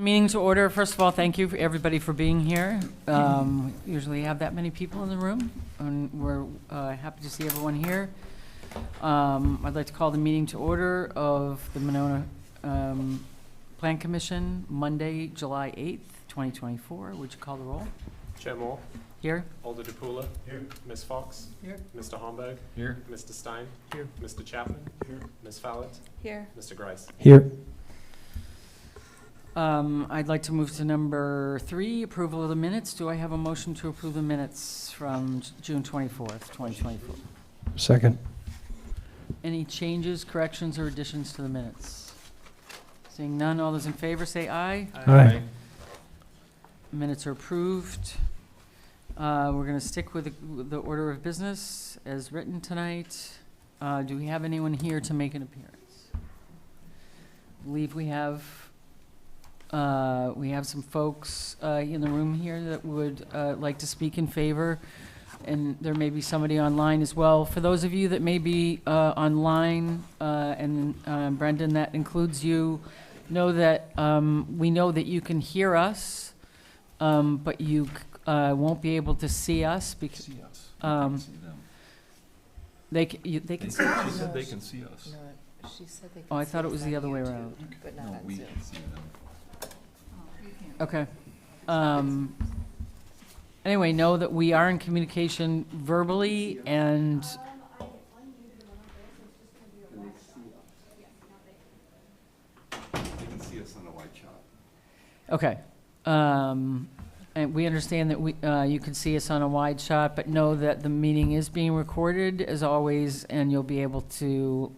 Meeting to order. First of all, thank you for everybody for being here. Usually have that many people in the room, and we're happy to see everyone here. I'd like to call the meeting to order of the Monona Plan Commission, Monday, July 8th, 2024. Would you call the roll? Chair Moore. Here. Alder DePula. Here. Ms. Fox. Here. Mr. Homburg. Here. Mr. Stein. Here. Mr. Chapman. Here. Ms. Fallett. Here. Mr. Grice. Here. I'd like to move to number 3, approval of the minutes. Do I have a motion to approve the minutes from June 24th, 2024? Second. Any changes, corrections, or additions to the minutes? Seeing none, all those in favor say aye. Aye. Minutes are approved. We're going to stick with the order of business as written tonight. Do we have anyone here to make an appearance? I believe we have some folks in the room here that would like to speak in favor, and there may be somebody online as well. For those of you that may be online, and Brendan, that includes you, know that we know that you can hear us, but you won't be able to see us because See us. um, See them. they can see She us. said they can see us. No, she said they Oh, I can thought see it was us the on other way YouTube, around. but not No, on we Zoom. can see them. Okay. Anyway, know that we are in communication verbally and They can see us on a white chart. okay. And we understand that you can see us on a wide shot, but know that the meeting is being recorded as always, and you'll be able to,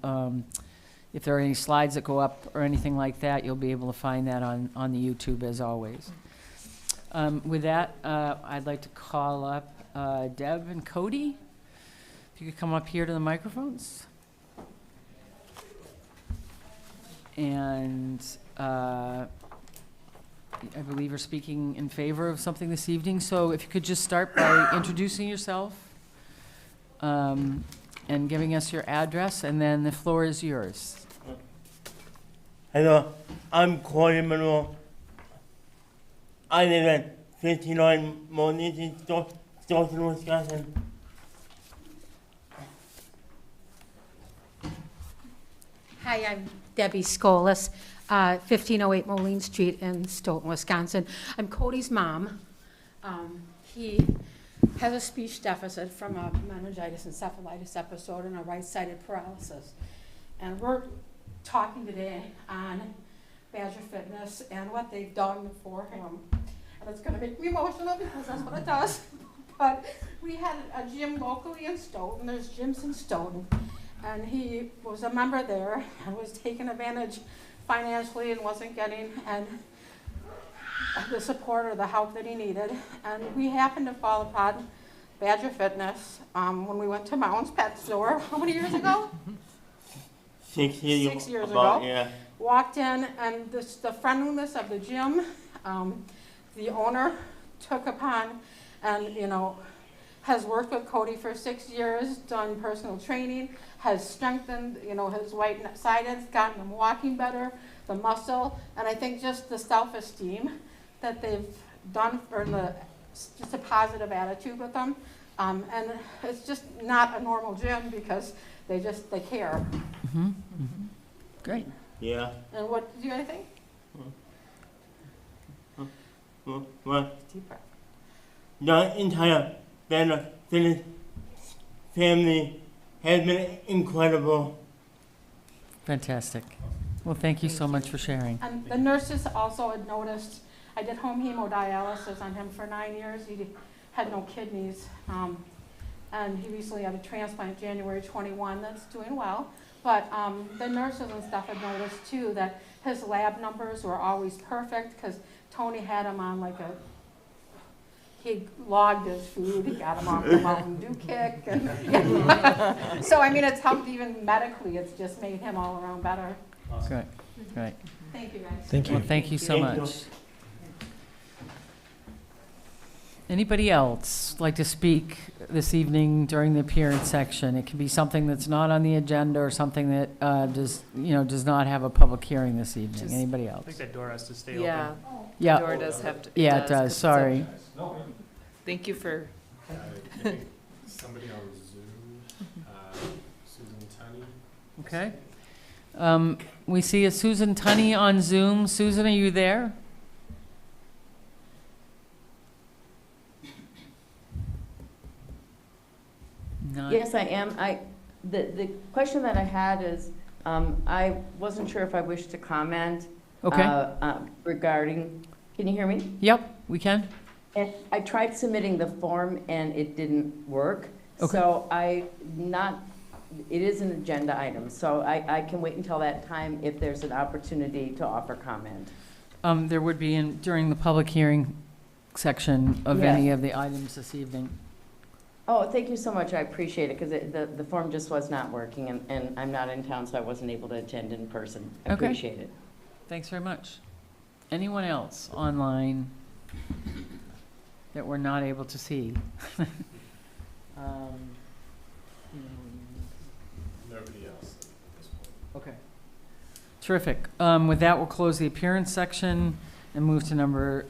if there are any slides that go up or anything like that, you'll be able to find that on the YouTube as always. With that, I'd like to call up Deb and Cody. If you could come up here to the microphones. And I believe you're speaking in favor of something this evening, so if you could just start by introducing yourself and giving us your address, and then the floor is yours. Hello, I'm Corey Monroe. I live at 59 Morning Stoughton, Wisconsin. Hi, I'm Debbie Skolas, 1508 Moline Street in Stoughton, Wisconsin. I'm Cody's mom. He has a speech deficit from a meningitis encephalitis episode and a right-sided paralysis. And we're talking today on Badger Fitness and what they've done for him. And it's going to make me emotional because that's what it does. But we had a gym locally in Stoughton. There's gyms in Stoughton. And he was a member there and was taken advantage financially and wasn't getting the support or the help that he needed. And we happened to fall upon Badger Fitness when we went to Mounds Pet Store. How many years ago? 6 years, 6 years about, ago. Yeah. Walked in, and the friendliness of the gym, the owner took upon and, has worked with Cody for 6 years, done personal training, has strengthened, his right-sided, gotten him walking better, the muscle, and I think just the self-esteem that they've done for just a positive attitude with them. And it's just not a normal gym because they care. Mm-hmm. Mm-hmm. Great. Yeah. And what, do you have anything? Well, Deep breath. the entire Badger Fitness family has been incredible. Fantastic. Well, thank you so much for sharing. And the nurses also had noticed, I did home hemodialysis on him for 9 years. He had no kidneys. And he recently had a transplant January 21 that's doing well. But the nurses and stuff had noticed too that his lab numbers were always perfect because Tony had him on he logged his food, he got him off the Mountain Dew kick. And, so, it's helped even medically. It's just made him all around better. Great. Great. Thank you, guys. Thank Well, thank you so Thank you. much. Anybody else like to speak this evening during the appearance section? It can be something that's not on the agenda or something that does not have a public hearing this evening. Just- Anybody I think else? that door has to stay open. Yeah, Yeah, door does have to. yeah, it 'cause does, it's a- sorry. Thank you for, Maybe somebody on Zoom, Susan Tony. Okay. We see a Susan Tunney on Zoom. Susan, are you there? Not- Yes, I am. The question that I had is, I wasn't sure if I wished to comment. Okay, Regarding, can you hear me? yep, we can. And I tried submitting the form and it didn't work. Okay. So it is an agenda item, so I can wait until that time if there's an opportunity to offer comment. There would be during the public hearing section of Yes. any of the items this evening. Oh, thank you so much. I appreciate it, because the form just was not working, and I'm not in town, so I wasn't able to attend in person. I Okay. appreciate it. Thanks very much. Anyone else online that we're not able to see? Nobody else at this point. Okay. Terrific. With that, we'll close the appearance section and move to number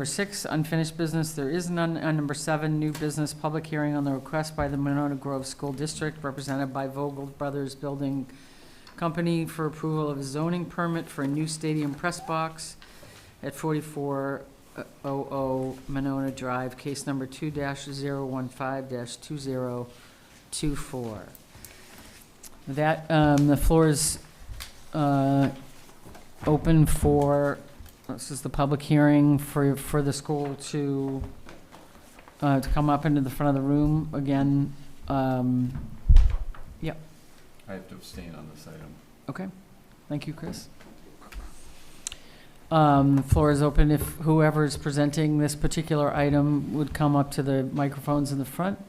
6, unfinished business. There is none. On number 7, new business, public hearing on the request by the Monona Grove School District, represented by Vogel Brothers Building Company, for approval of a zoning permit for a new stadium press box at 4400 Monona Drive, case number 2-015-2024. That, the floor is open for, this is the public hearing for the school to come up into the front of the room again. I have to abstain on this item. Okay, thank you, Chris. The floor is open if whoever is presenting this particular item would come up to the microphones in the front.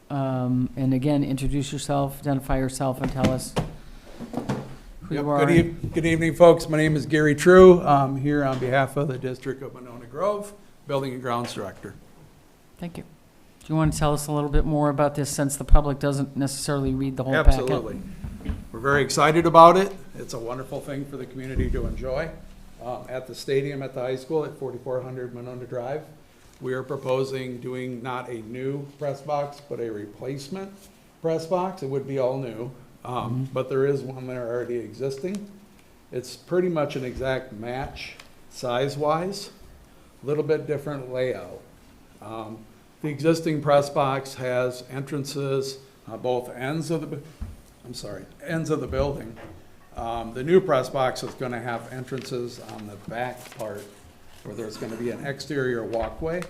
And again, introduce yourself, identify yourself, and tell us who Yep, you are. Good evening, folks. My name is Gary True. I'm here on behalf of the District of Monona Grove, Building and Grounds Director. Thank you. Do you want to tell us a little bit more about this, since the public doesn't necessarily read the whole packet? Absolutely. We're very excited about it. It's a wonderful thing for the community to enjoy. At the stadium at the high school at 4400 Monona Drive, we are proposing doing not a new press box, but a replacement press box. It would be all new, but there is one there already existing. It's pretty much an exact match size-wise, a little bit different layout. The existing press box has entrances on both ends of the building. The new press box is gonna have entrances on the back part where there's gonna be an exterior walkway,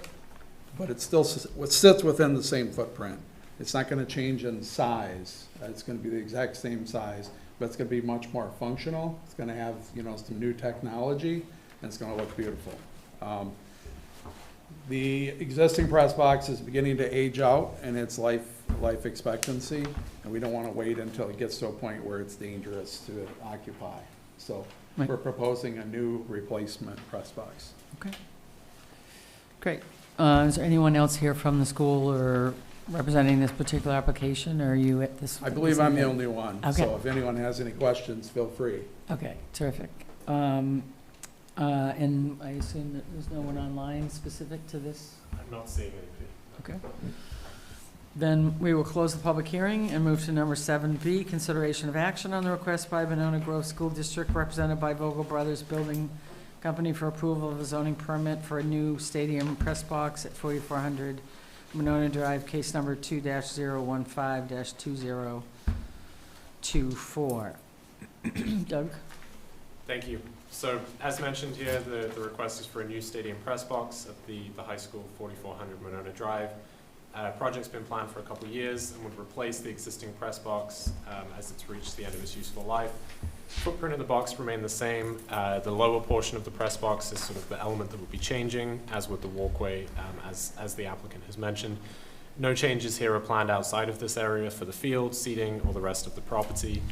but it still sits within the same footprint. It's not gonna change in size. It's gonna be the exact same size, but it's gonna be much more functional. It's gonna have, some new technology, and it's gonna look beautiful. The existing press box is beginning to age out in its life expectancy, and we don't want to wait until it gets to a point where it's dangerous to occupy. So Right. we're proposing a new replacement press box. Okay. Great. Is there anyone else here from the school or representing this particular application, or are you at this? I believe I'm the only one, Okay. so if anyone has any questions, feel free. Okay, terrific. And I assume that there's no one online specific to this? I'm not seeing anybody. Okay. Then we will close the public hearing and move to number 7B, consideration of action on the request by Monona Grove School District, represented by Vogel Brothers Building Company, for approval of a zoning permit for a new stadium press box at 4400 Monona Drive, case number 2-015-2024. Doug? Thank you. So, as mentioned here, the request is for a new stadium press box at the high school, 4400 Monona Drive. Project's been planned for a couple of years and would replace the existing press box as it's reached the end of its useful life. Footprint of the box remained the same. The lower portion of the press box is sort of the element that would be changing, as with the walkway, as the applicant has mentioned. No changes here are planned outside of this area for the field, seating, or the rest of the property.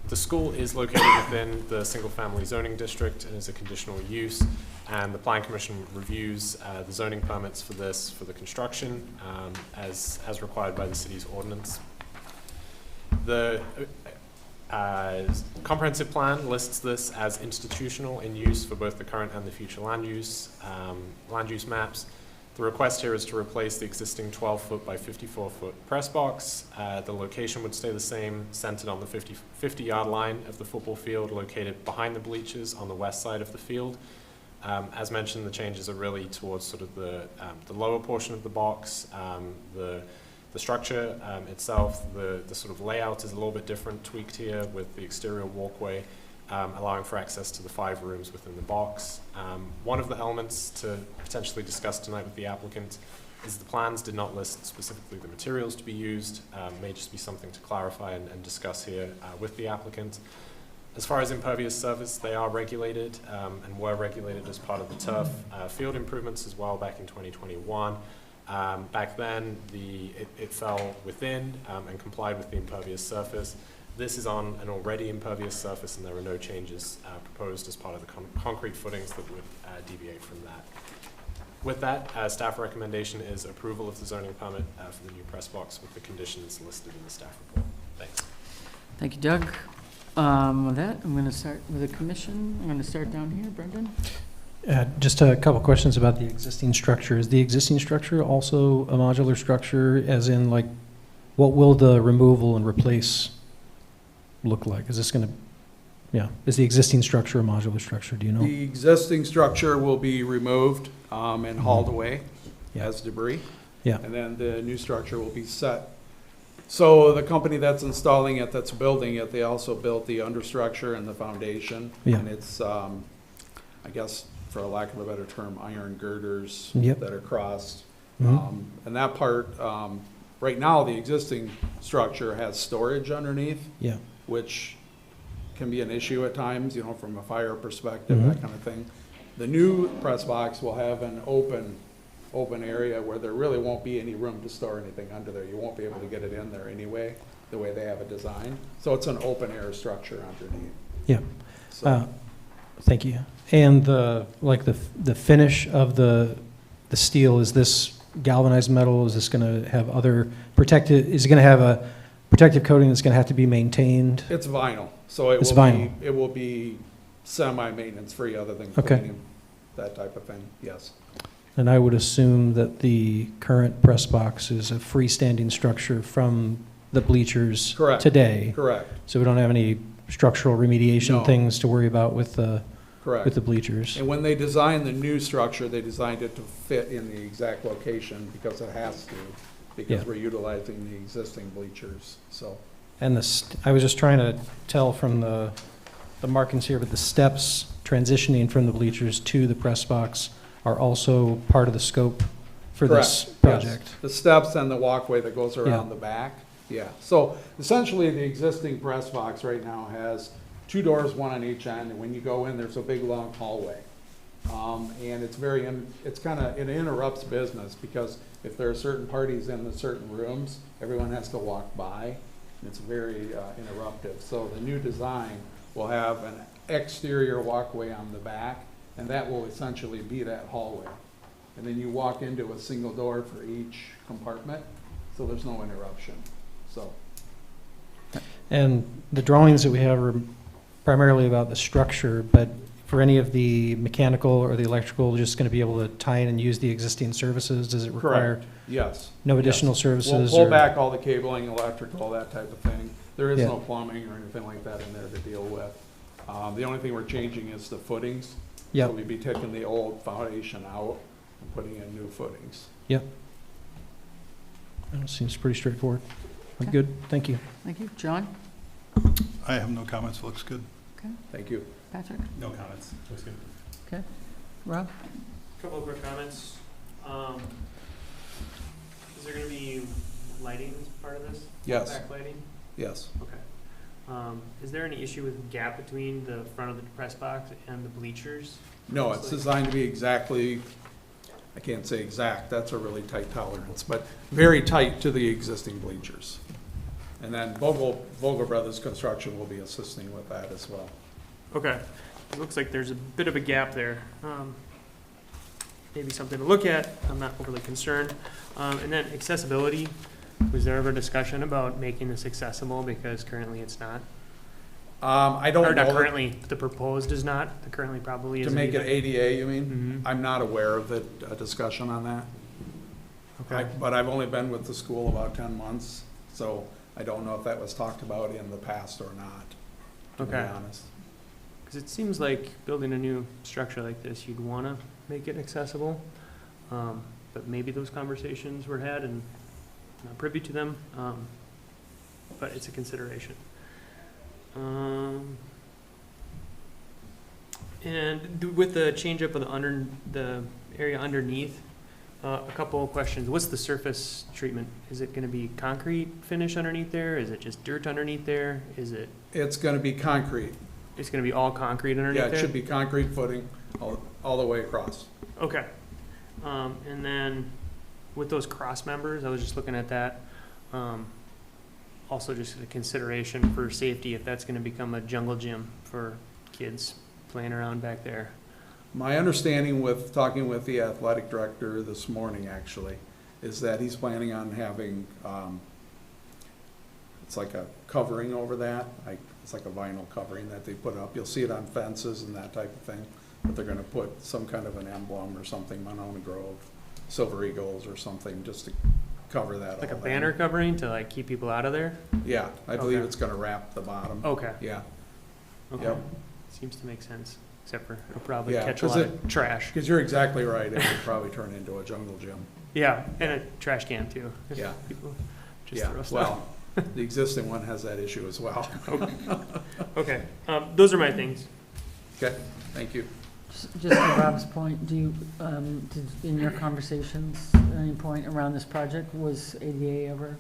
The school is located within the single-family zoning district and is a conditional use. and the Plan Commission reviews the zoning permits for this, for the construction, as required by the city's ordinance. The comprehensive plan lists this as institutional in use for both the current and the future land use maps. The request here is to replace the existing 12-foot by 54-foot press box. The location would stay the same, centered on the 50-yard line of the football field, located behind the bleachers on the west side of the field. As mentioned, the changes are really towards sort of the lower portion of the box. The structure itself, the sort of layout is a little bit different, tweaked here with the exterior walkway, allowing for access to the 5 rooms within the box. One of the elements to potentially discuss tonight with the applicant is the plans did not list specifically the materials to be used. May just be something to clarify and discuss here with the applicant. As far as impervious surface, they are regulated and were regulated as part of the turf field improvements as well back in 2021. Back then, it fell within and complied with the impervious surface. This is on an already impervious surface, and there are no changes proposed as part of the concrete footings that would deviate from that. With that, staff recommendation is approval of the zoning permit for the new press box with the conditions listed in the staff report. Thanks. Thank you, Doug. With that, I'm going to start with the commission. I'm going to start down here, Brendan. Just a couple questions about the existing structure. Is the existing structure also a modular structure, as in, like, what will the removal and replace look like? Is this going to, is the existing structure a modular structure? Do you know? The existing structure will be removed and hauled away Yeah. as debris. Yeah. And then the new structure will be set. So the company that's installing it, that's building it, they also built the understructure and the foundation. Yeah. And it's, I guess, for a lack of a better term, iron girders Yep. that are crossed. Mhm. And that part, right now, the existing structure has storage underneath, Yeah. which can be an issue at times, from a fire perspective, Mhm. that kind of thing. The new press box will have an open area where there really won't be any room to store anything under there. You won't be able to get it in there anyway, the way they have it designed. So it's an open air structure underneath. Yeah. So, Thank you. And the finish of the steel, is this galvanized metal? Is this going to have other is it going to have a protective coating that's going to have to be maintained? it's vinyl, so It's vinyl. it will be semi-maintenance free other than Okay. cleaning, that type of thing, yes. And I would assume that the current press box is a freestanding structure from the bleachers Correct. today. Correct, So we don't have any structural remediation No. things to worry about with the correct. bleachers. And when they designed the new structure, they designed it to fit in the exact location because it has to, because Yeah. we're utilizing the existing bleachers, so. And I was just trying to tell from the markings here, but the steps transitioning from the bleachers to the press box are also part of the scope for this Correct, yes. project. The steps and the walkway that goes around Yeah. the back, yeah. So essentially, the existing press box right now has 2 doors, 1 on each end, and when you go in, there's a big, long hallway. And it's it interrupts business, because if there are certain parties in the certain rooms, everyone has to walk by, and it's very interruptive. So the new design will have an exterior walkway on the back, and that will essentially be that hallway. And then you walk into a single door for each compartment, so there's no interruption, so. And the drawings that we have are primarily about the structure, but for any of the mechanical or the electrical, just going to be able to tie in and use the existing services? Does it require Correct. Yes. no Yes. additional We'll services? pull or- back all the cabling, electrical, that type of thing. There is Yeah. no plumbing or anything like that in there to deal with. The only thing we're changing is the footings. Yep. So we'd be taking the old foundation out and putting in new footings. That seems pretty straightforward. I'm Okay. good, thank you. Thank you. John? I have no comments, looks good. Thank you. Patrick? No comments, looks good. Rob? Couple of quick comments. Is there gonna be lighting as part of this? Yes, Backlighting? yes. Okay. Is there any issue with gap between the front of the press box and the bleachers? No, it's designed to be exactly, I can't say exact, that's a really tight tolerance, but very tight to the existing bleachers. And then Vogel Brothers Construction will be assisting with that as well. Okay. It looks like there's a bit of a gap there. maybe something to look at. I'm not overly concerned. And then accessibility, was there ever discussion about making this accessible, because currently it's not? I don't know. Or not that- currently, the proposed is not, the currently probably To isn't make it either. ADA, you mean? Mhm. I'm not aware of the discussion on that. Okay. But I've only been with the school about 10 months, so I don't know if that was talked about in the past or not, to be Okay. honest. Because it seems like building a new structure like this, you'd want to make it accessible. But maybe those conversations were had and I'm not privy to them. But it's a consideration. With the change up of the area underneath, a couple of questions. What's the surface treatment? Is it going to be concrete finish underneath there? Is it just dirt underneath there? Is it, It's gonna be concrete. it's going to be all concrete underneath Yeah, there? it should be concrete footing all the way across. Okay. And then with those cross members, I was just looking at that. Also just a consideration for safety, if that's gonna become a jungle gym for kids playing around back there. My understanding with, talking with the athletic director this morning, actually, is that he's planning on having, it's like a covering over that, it's like a vinyl covering that they put up. You'll see it on fences and that type of thing, but they're gonna put some kind of an emblem or something, Monona Grove, Silver Eagles or something, just to cover that all Like a in. banner covering to like keep people out of there? Yeah, I believe Okay. it's gonna wrap the bottom. Okay, Yeah, okay. Yep. Seems to make sense, except for it'll probably Yeah, catch a 'cause lot of trash. because you're exactly right, it would probably turn into a jungle gym. Yeah, and a trash can too. if Yeah. People just Yeah, throw stuff. well, the existing one has that issue as well. Okay, those are my things. Okay, thank you. Just to Rob's point, do you, in your conversations, at any point around this project, was ADA ever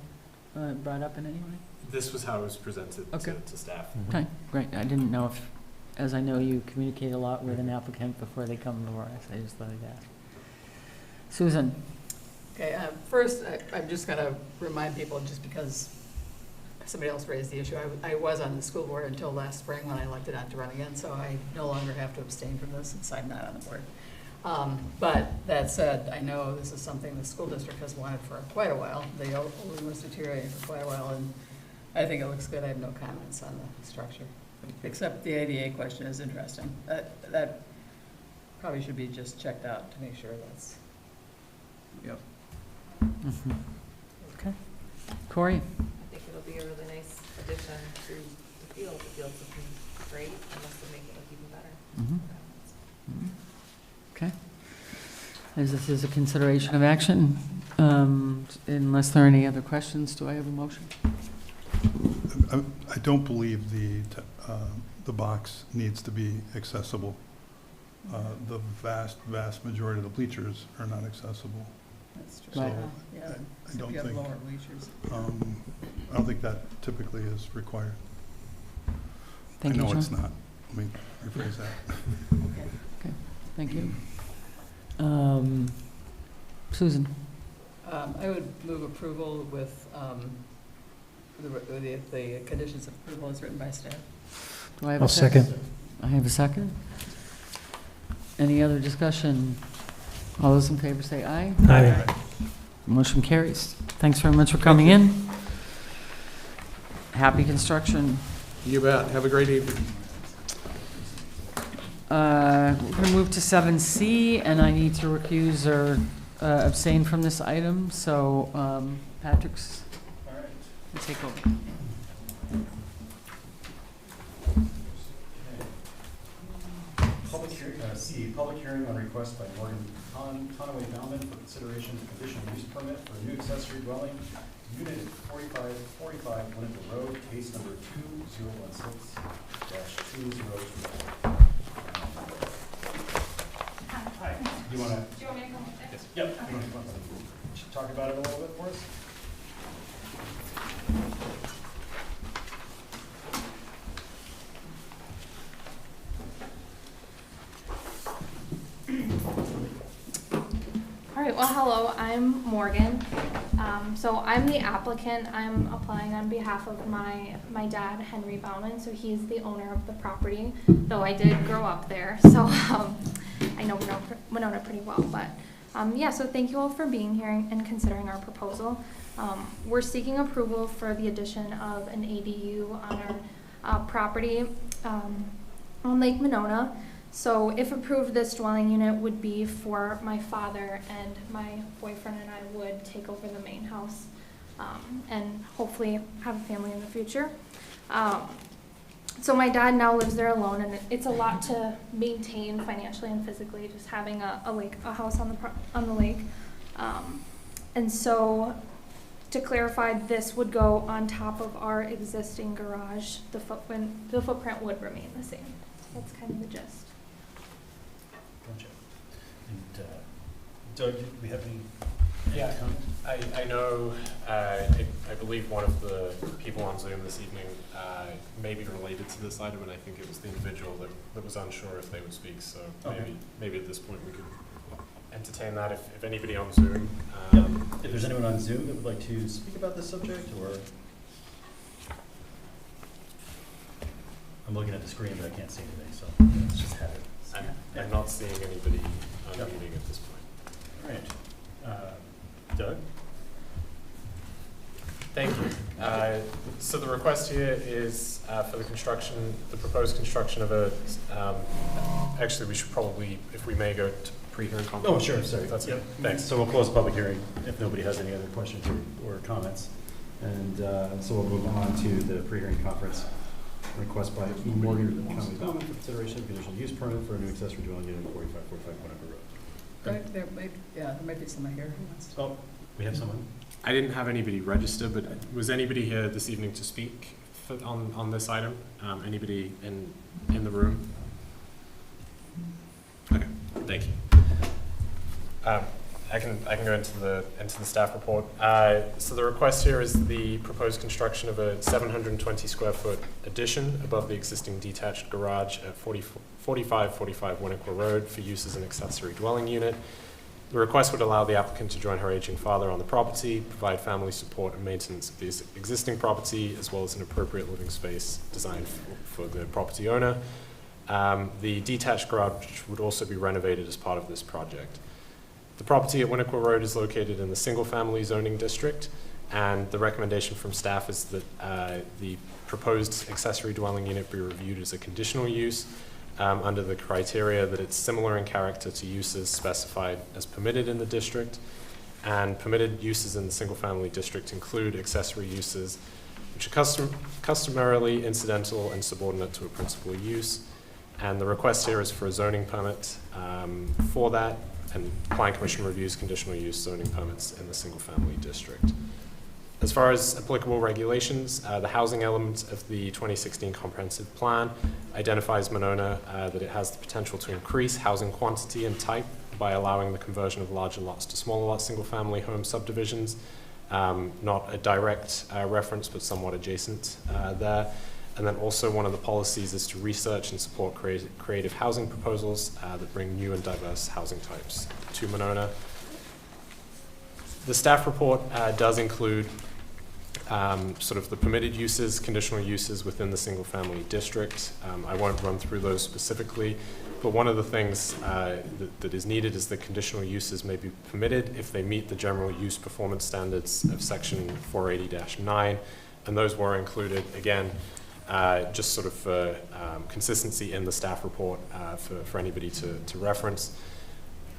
brought up in any way? This was how it was presented Okay. to staff. Okay, great. I didn't know if, as I know you communicate a lot with an applicant before they come before us, I just thought I'd ask. Susan? Okay, first, I'm just going to remind people, just because somebody else raised the issue, I was on the school board until last spring when I elected not to run again, so I no longer have to abstain from this since I'm not on the board. But that said, I know this is something the school district has wanted for quite a while. The building was deteriorating for quite a while, and I think it looks good. I have no comments on the structure, except the ADA question is interesting. That probably should be just checked out to make sure that's. Yep. Mhm. Okay. Corey? I think it'll be a really nice addition to the field. The field's looking great, and this will make it look even better. Mhm. Mhm. Okay. As this is a consideration of action, unless there are any other questions, do I have a motion? I don't believe the box needs to be accessible. The vast majority of the bleachers are not accessible. That's true. Right. Yeah, I so don't if you have think- lower bleachers. I don't think that typically is required. Thank you, I know John. it's not. Let me rephrase that. Thank you. Susan? I would move approval with the conditions of approval as written by staff. Do I have a I'll second. I have a second. Any other discussion? All those in favor say aye. Aye. Motion carries. Thanks very much for coming in. Happy construction. You bet, have a great evening. We're going to move to 7C, and I need to recuse or abstain from this item, so Patrick's going to take over. Public hearing on request by Morgan Conaway Bauman for consideration of conditional use permit for a new accessory dwelling unit at 4545 Winnebago Road, case number 2016-202. Hi, do you want to? Do you want me to come? Yes. Yep. You want to come up? Talk about it a little bit for us? All right, well, hello, I'm Morgan. So I'm the applicant. I'm applying on behalf of my dad, Henry Bauman, so he's the owner of the property, though I did grow up there. So I know Winona pretty well, but yeah, so thank you all for being here and considering our proposal. We're seeking approval for the addition of an ADU on our property on Lake Winona. So if approved, this dwelling unit would be for my father, and my boyfriend and I would take over the main house and hopefully have a family in the future. So my dad now lives there alone, and it's a lot to maintain financially and physically, just having a house on the lake. And so, to clarify, this would go on top of our existing garage. The footprint would remain the same. That's kind of the gist. Gotcha. And Doug, do we have any Yeah, comments? I know, I believe one of the people on Zoom this evening may be related to this item, and I think it was the individual that was unsure if they would speak, so Okay. maybe at this point we could entertain that if anybody on Zoom. If there's anyone on Zoom that would like to speak about this subject, or I'm looking at the screen, but I can't see anything, so let's just have it. I'm not seeing anybody unmuting at this point. All right. Doug? Thank you. So the request here is for the proposed construction of a, actually we should probably, if we may, go to pre-hearing conference. Oh, sure, sorry. That's Yep. it. Thanks. So we'll close the public hearing if nobody has any other questions or comments. And so we'll move on to the pre-hearing conference. Request by Morgan County Bowman for consideration of conditional use permit for a new accessory dwelling unit at 4545 Winnebago Road. There might be someone here who wants to. Oh, we have someone? I didn't have anybody register, but was anybody here this evening to speak on this item? Anybody in the room? Okay, thank you. I can go into the staff report. So the request here is the proposed construction of a 720 square foot addition above the existing detached garage at 4545 Winnequa Road for use as an accessory dwelling unit. The request would allow the applicant to join her aging father on the property, provide family support and maintenance of the existing property, as well as an appropriate living space designed for the property owner. The detached garage would also be renovated as part of this project. The property at Winnequa Road is located in the single-family zoning district, and the recommendation from staff is that the proposed accessory dwelling unit be reviewed as a conditional use under the criteria that it's similar in character to uses specified as permitted in the district. And permitted uses in the single-family district include accessory uses which are customarily incidental and subordinate to a principal use. And the request here is for a zoning permit for that, and Plan Commission reviews conditional use zoning permits in the single-family district. As far as applicable regulations, the housing element of the 2016 comprehensive plan identifies Monona that it has the potential to increase housing quantity and type by allowing the conversion of larger lots to smaller lot single-family home subdivisions. Not a direct reference, but somewhat adjacent there. And then also one of the policies is to research and support creative housing proposals that bring new and diverse housing types to Monona. The staff report does include sort of the permitted uses, conditional uses within the single-family district. I won't run through those specifically, but one of the things that is needed is that conditional uses may be permitted if they meet the general use performance standards of section 480-9, and those were included, again, just sort of for consistency in the staff report for anybody to reference.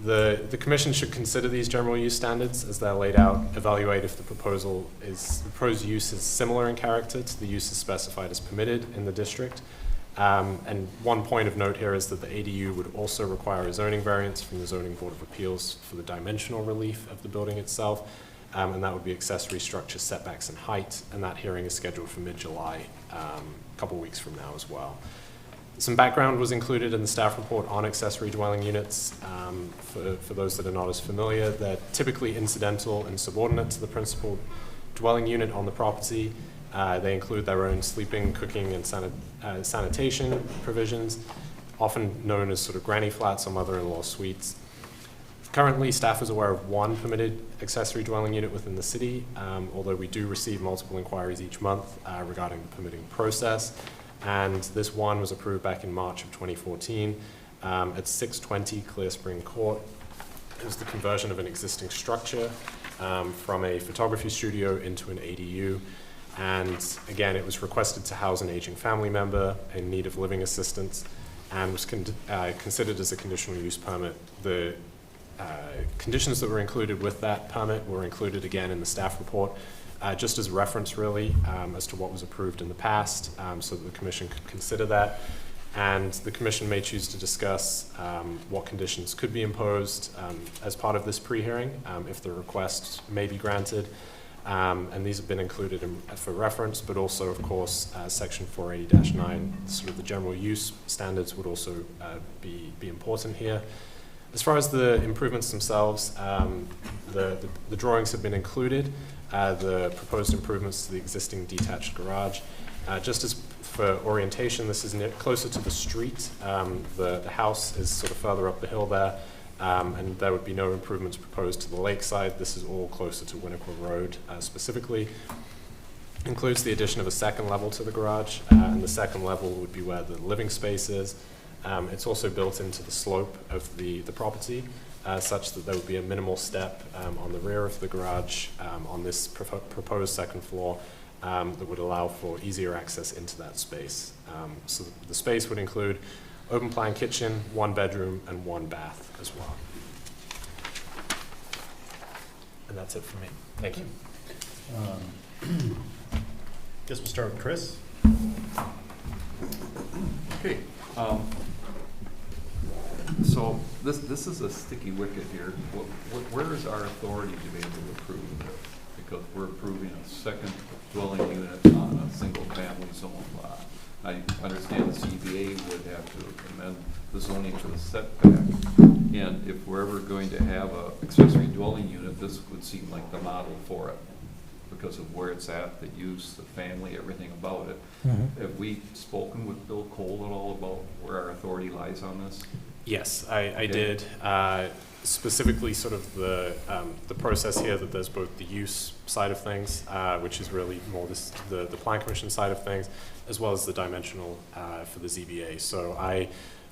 The Commission should consider these general use standards as they're laid out, evaluate if the proposed use is similar in character to the uses specified as permitted in the district. And one point of note here is that the ADU would also require a zoning variance from the Zoning Board of Appeals for the dimensional relief of the building itself, and that would be accessory structure setbacks and height, and that hearing is scheduled for mid-July, a couple weeks from now as well. Some background was included in the staff report on accessory dwelling units. For those that are not as familiar, they're typically incidental and subordinate to the principal dwelling unit on the property. They include their own sleeping, cooking, and sanitation provisions, often known as sort of granny flats or mother-in-law suites. Currently, staff is aware of one permitted accessory dwelling unit within the city, although we do receive multiple inquiries each month regarding the permitting process. And this one was approved back in March of 2014. at 620 Clear Spring Court. It was the conversion of an existing structure from a photography studio into an ADU. And again, it was requested to house an aging family member in need of living assistance and was considered as a conditional use permit. The conditions that were included with that permit were included again in the staff report, just as reference really as to what was approved in the past, so that the commission could consider that. And the commission may choose to discuss what conditions could be imposed as part of this pre-hearing if the request may be granted. And these have been included for reference, but also, of course, Section 480-9, sort of the general use standards would also be important here. As far as the improvements themselves, the drawings have been included, the proposed improvements to the existing detached garage. Just as for orientation, this is closer to the street. The house is sort of further up the hill there. And there would be no improvements proposed to the lakeside. This is all closer to Winnequa Road specifically. Includes the addition of a second level to the garage, and the second level would be where the living space is. It's also built into the slope of the property, such that there would be a minimal step on the rear of the garage on this proposed second floor that would allow for easier access into that space. So the space would include open plan kitchen, 1 bedroom, and 1 bath as well. And that's it for me. Thank you. Guess we'll start with Chris. Okay, so this is a sticky wicket here. Where is our authority to be able to approve this? Because we're approving a second dwelling unit on a single family zone lot. I understand the ZBA would have to amend the zoning for the setback. And if we're ever going to have a accessory dwelling unit, this would seem like the model for it because of where it's at, the use, the family, everything about it. Mm-hmm. Have we spoken with Bill Cole at all about where our authority lies on this? Yes, I did. Specifically sort of the process here that there's both the use side of things, which is really more the plan commission side of things, as well as the dimensional for the ZBA. So I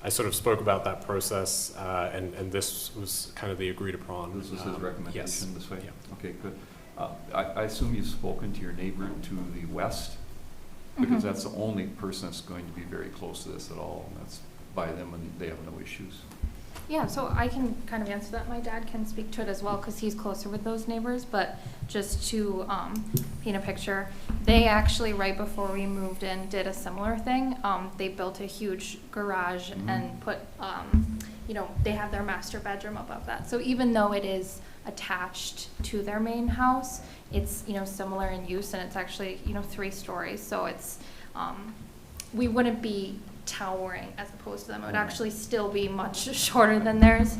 sort of spoke about that process, and this was kind of the agreed upon. This was his recommendation yes. this way? Yeah. Okay, good. I assume you've spoken to your neighbor to the west? Because that's the only person that's going to be very close to this at all, and that's by them, and they have no issues. Yeah, so I can kind of answer that. My dad can speak to it as well because he's closer with those neighbors. But just to paint a picture, they actually, right before we moved in, did a similar thing. They built a huge garage and put, they have their master bedroom above that. So even though it is attached to their main house, it's, similar in use, and it's actually, 3 stories. So it's, we wouldn't be towering as opposed to them. It would actually still be much shorter than theirs.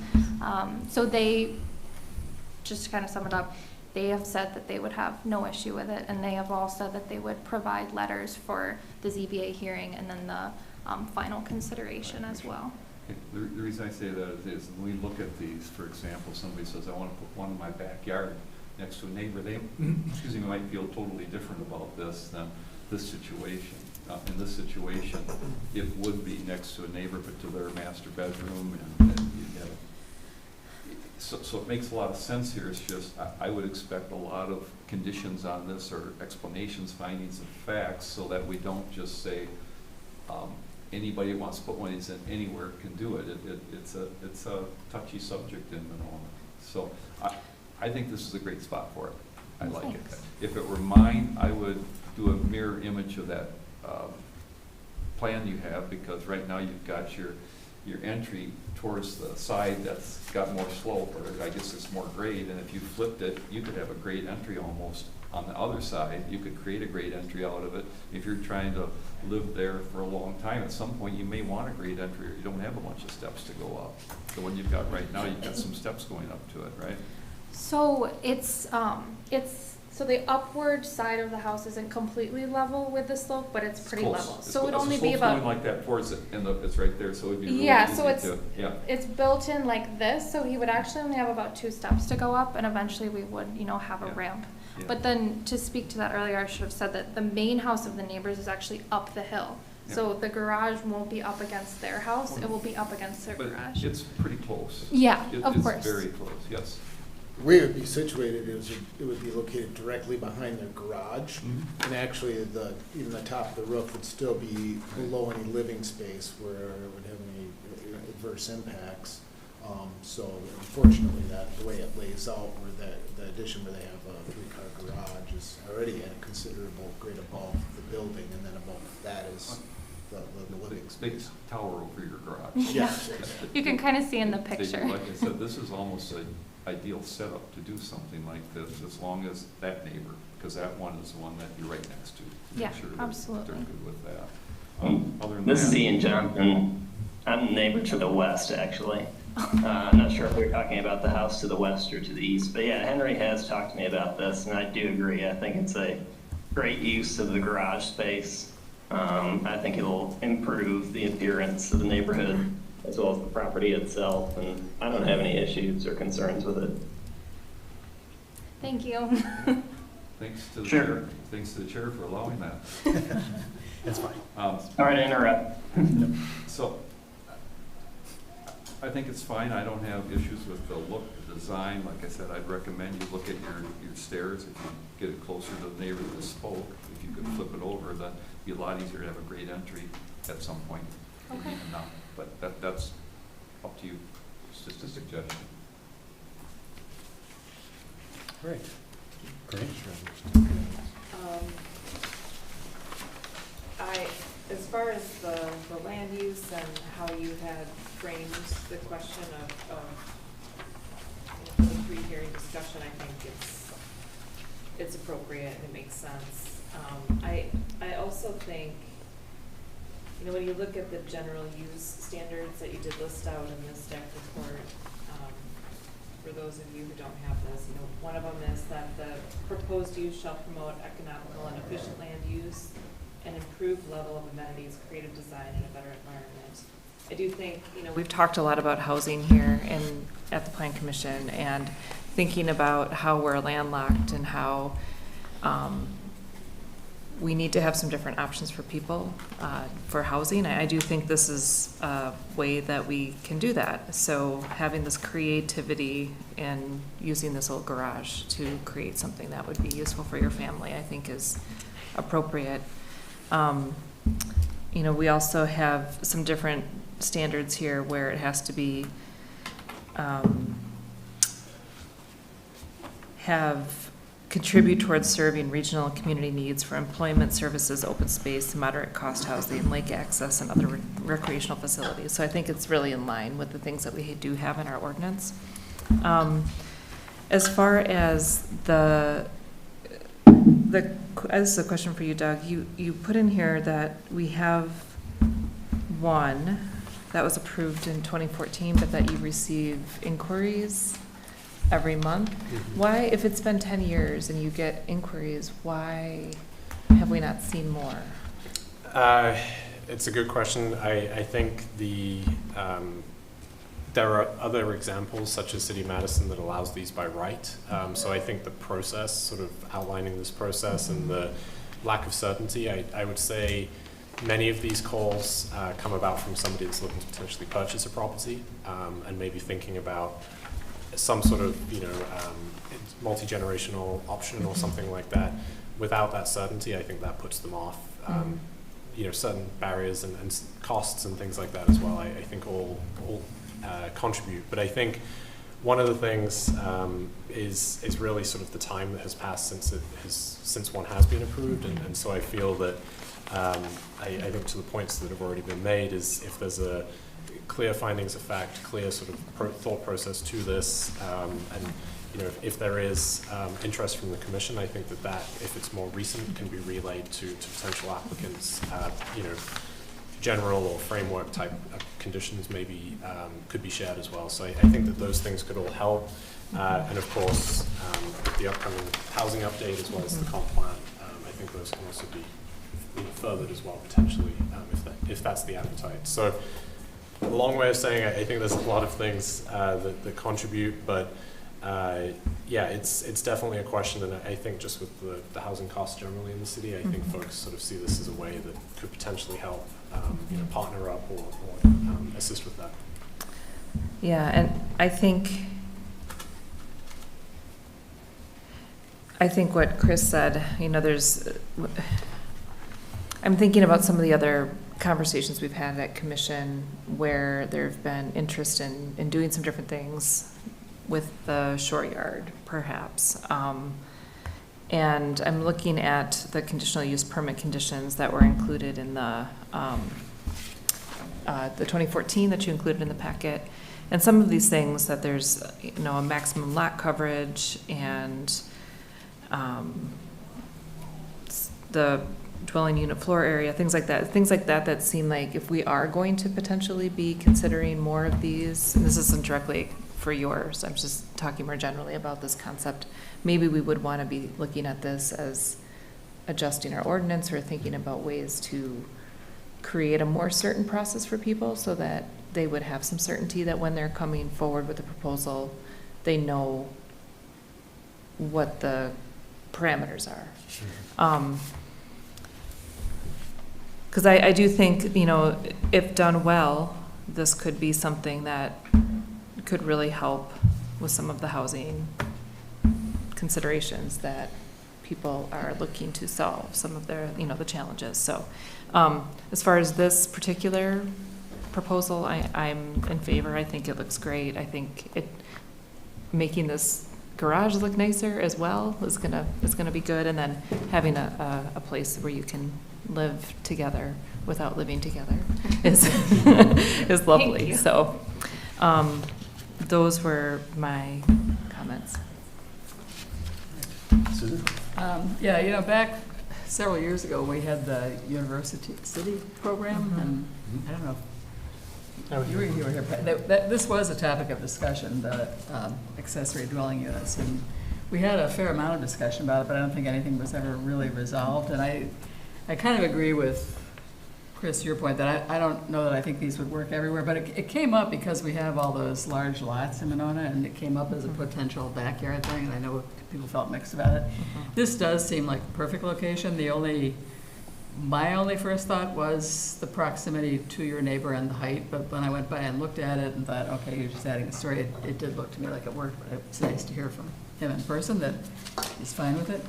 So they, just to kind of sum it up, they have said that they would have no issue with it, and they have all said that they would provide letters for the ZBA hearing and then the final consideration as well. Okay. The reason I say that is when we look at these, for example, somebody says, I want to put one in my backyard next to a neighbor, they might feel totally different about this than this situation. In this situation, it would be next to a neighbor, but to their master bedroom, and you get it. So it makes a lot of sense here. It's just I would expect a lot of conditions on this, or explanations, findings of facts, so that we don't just say anybody who wants to put one in anywhere can do it. It's a touchy subject in Monona. So I think this is a great spot for it. I like it. If it were mine, I would do a mirror image of that plan you have, because right now you've got your entry towards the side that's got more slope, or I guess it's more grade, and if you flipped it, you could have a grade entry almost on the other side. You could create a grade entry out of it. If you're trying to live there for a long time, at some point you may want a grade entry, or you don't have a bunch of steps to go up. The one you've got right now, you've got some steps going up to it, right? So so the upward side of the house isn't completely level with the slope, but it's pretty close. level. It's So it'd close. only The be slope's about, going like that towards it, and it's right there, so it'd be really yeah, easy so it's, to, yeah. it's built in like this, so he would actually only have about 2 steps to go up, and eventually we would, have a Yeah. ramp. Yeah. But then, to speak to that earlier, I should have said that the main house of the neighbors is actually up the hill. So the garage won't be up against their house, it will be up against their But garage. it's pretty close. Yeah, of course. It's very close, yes. The way it would be situated is it would be located directly behind their garage. And actually, even the top of the roof would still be below any living space where it would have any adverse impacts. So unfortunately, the way it lays out, where the addition where they have a three-car garage is already at a considerable grade above the building, and then above that is the living Big space. tower over your garage. Yes. You can kind of see in the They- picture. Like I said, this is almost an ideal setup to do something like this, as long as that neighbor, because that one is the one that you're right next to. Make Yeah, sure that absolutely. They're good with that. Other than This is that- Ian Johnson. I'm the neighbor to the west, actually. I'm not sure if we're talking about the house to the west or to the east, but yeah, Henry has talked to me about this, and I do agree. I think it's a great use of the garage space. I think it'll improve the appearance of the neighborhood as well as the property itself, and I don't have any issues or concerns with it. Thank you. Thanks to the Sure. chair, thanks to the chair for allowing that. That's fine. Sorry to interrupt. So, I think it's fine, I don't have issues with the look, the design. Like I said, I'd recommend you look at your stairs. If you get it closer to the neighbor that spoke, if you could flip it over, that'd be a lot easier to have a great entry at some point. Okay. Even now. But that's up to you, it's just a suggestion. Great. Great. As far as the land use and how you had framed the question of the pre-hearing discussion, I think it's appropriate and it makes sense. I also think, when you look at the general use standards that you did list out in the staff report, for those of you who don't have this, one of them is that the proposed use shall promote economical and efficient land use and improved level of amenities, creative design, and a better environment. I do think, we've talked a lot about housing here and at the Plan Commission, and thinking about how we're landlocked and how we need to have some different options for people for housing. I do think this is a way that we can do that. So having this creativity and using this old garage to create something that would be useful for your family, I think is appropriate. We also have some different standards here where it has to be contribute towards serving regional and community needs for employment, services, open space, moderate cost housing, lake access, and other recreational facilities. So I think it's really in line with the things that we do have in our ordinance. As far as this is a question for you, Doug. You put in here that we have one that was approved in 2014, but that you receive inquiries every month. Why, if it's been 10 years and you get inquiries, why have we not seen more? It's a good question. I think there are other examples, such as City of Madison, that allows these by right. So I think the process, sort of outlining this process and the lack of certainty, I would say many of these calls come about from somebody that's looking to potentially purchase a property and maybe thinking about some sort of, multi-generational option or something like that. Without that certainty, I think that puts them off. Certain barriers and costs and things like that as well, I think all contribute. But I think one of the things is really sort of the time that has passed since one has been approved, and so I feel that I think to the points that have already been made is if there's a clear findings of fact, clear sort of thought process to this, and if there is interest from the commission, I think that if it's more recent, can be relayed to potential applicants. General or framework type conditions maybe could be shared as well. So I think that those things could all help. And of course, with the upcoming housing update as well as the comp plan, I think those can also be furthered as well potentially, if that's the appetite. So a long way of saying I think there's a lot of things that contribute, but Yeah, it's definitely a question, and I think just with the housing costs generally in the city, I think folks sort of see this as a way that could potentially help, partner up or assist with that. Yeah, and I think what Chris said, I'm thinking about some of the other conversations we've had at commission where there've been interest in doing some different things with the short yard, perhaps. And I'm looking at the conditional use permit conditions that were included in the 2014 that you included in the packet. And some of these things that there's, a maximum lot coverage and the dwelling unit floor area, things like that seem like if we are going to potentially be considering more of these, and this isn't directly for yours, I'm just talking more generally about this concept, maybe we would want to be looking at this as adjusting our ordinance or thinking about ways to create a more certain process for people so that they would have some certainty that when they're coming forward with a proposal, they know what the parameters are. Because I do think, if done well, this could be something that could really help with some of the housing considerations that people are looking to solve, some of their, the challenges. So as far as this particular proposal, I'm in favor. I think it looks great. I think making this garage look nicer as well is gonna be good, and then having a place where you can live together without living together is lovely. So those were my comments. Susan? Yeah, back several years ago, we had the University City program, and I don't know, you were here. This was a topic of discussion, the accessory dwelling units, and we had a fair amount of discussion about it, but I don't think anything was ever really resolved. And I kind of agree with Chris, your point that I don't know that I think these would work everywhere, but it came up because we have all those large lots in Monona, and it came up as a potential backyard thing, and I know people felt mixed about it. This does seem like the perfect location. My only first thought was the proximity to your neighbor and the height, but when I went by and looked at it and thought, okay, you're just adding a story, it did look to me like it worked, but it's nice to hear from him in person that he's fine with it.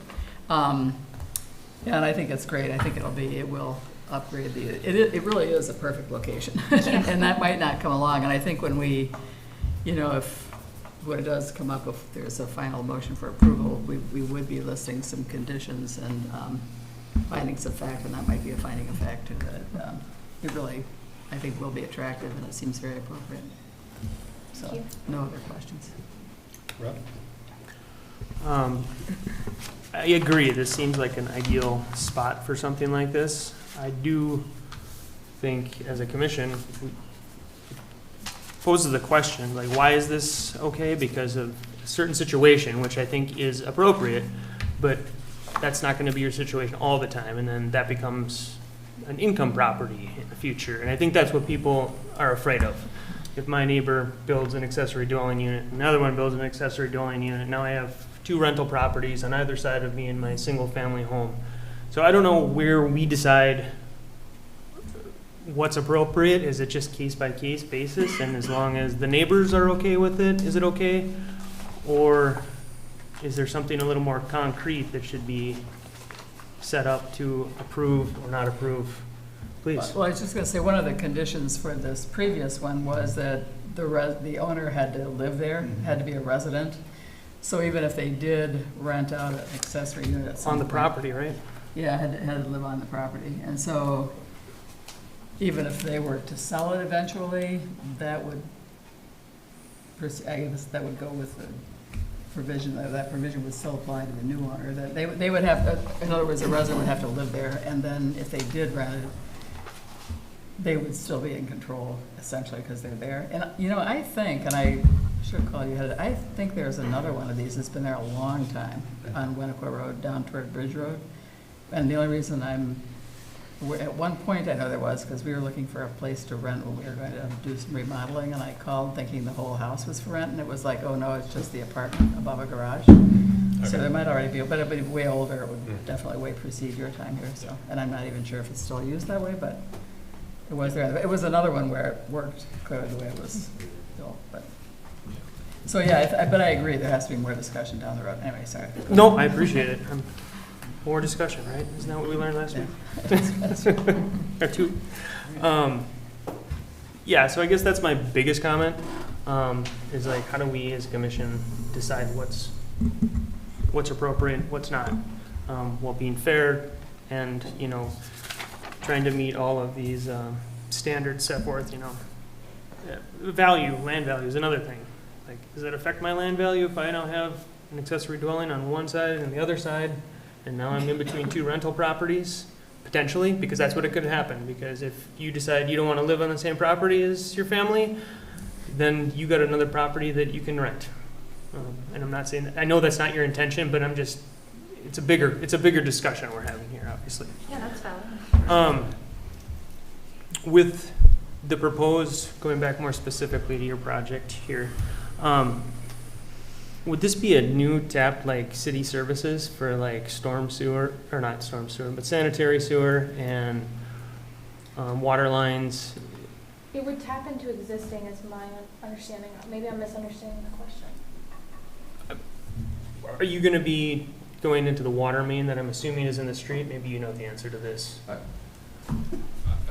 Yeah, and I think it's great. I think it will upgrade it really is a perfect location. And that might not come along. And I think when we, when it does come up, if there's a final motion for approval, we would be listing some conditions and findings of fact, and that might be a finding of fact too, that it really, I think, will be attractive, and it seems very appropriate. So, no other questions. Rob? I agree. This seems like an ideal spot for something like this. I do think, as a commission, poses the question, like, why is this okay? Because of a certain situation, which I think is appropriate, but that's not going to be your situation all the time, and then that becomes an income property in the future. And I think that's what people are afraid of. If my neighbor builds an accessory dwelling unit, another one builds an accessory dwelling unit, now I have 2 rental properties on either side of me in my single-family home. So I don't know where we decide what's appropriate. Is it just case-by-case basis, and as long as the neighbors are okay with it, is it okay? Or is there something a little more concrete that should be set up to approve or not approve? Please. Well, I was just going to say, one of the conditions for this previous one was that the owner had to live there, had to be a resident. So even if they did rent out an accessory unit at some On the point, property, right? Yeah, had to live on the property. And so even if they were to sell it eventually, that would go with the provision, that provision would still apply to the new owner, that they would have, in other words, a resident would have to live there, and then if they did rent it, they would still be in control, essentially, because they're there. And, I think, and I should call you ahead, I think there's another one of these that's been there a long time on Winnequa Road, down toward Bridge Road. And the only reason I'm At one point, I know there was, because we were looking for a place to rent when we were going to do some remodeling, and I called thinking the whole house was for rent, and it was like, oh no, it's just the apartment above a garage. So there might already be, but it'd be way older, it would definitely way precede your time here, so. And I'm not even sure if it's still used that way, but it was there. It was another one where it worked clearly the way it was built, but. So yeah, but I agree, there has to be more discussion down the road. Anyway, sorry. No, I appreciate it. More discussion, right? Isn't that what we learned last week? Or two. Yeah, so I guess that's my biggest comment, is like, how do we as a commission decide what's appropriate, what's not, while being fair and, you know, trying to meet all of these standards set forth, you know. Value, land value is another thing. Like, does it affect my land value if I now have an accessory dwelling on one side and the other side, and now I'm in between two rental properties? Potentially, because that's what it could happen. Because if you decide you don't want to live on the same property as your family, then you got another property that you can rent. And I'm not saying that, I know that's not your intention, but I'm just, it's a bigger discussion we're having here, obviously. Yeah, that's valid. With the proposed, going back more specifically to your project here, would this be a new tap, like city services for like storm sewer, or not storm sewer, but sanitary sewer and water lines? It would tap into existing, is my understanding. Maybe I'm misunderstanding the question. Are you going to be going into the water main that I'm assuming is in the street? Maybe you know the answer to this.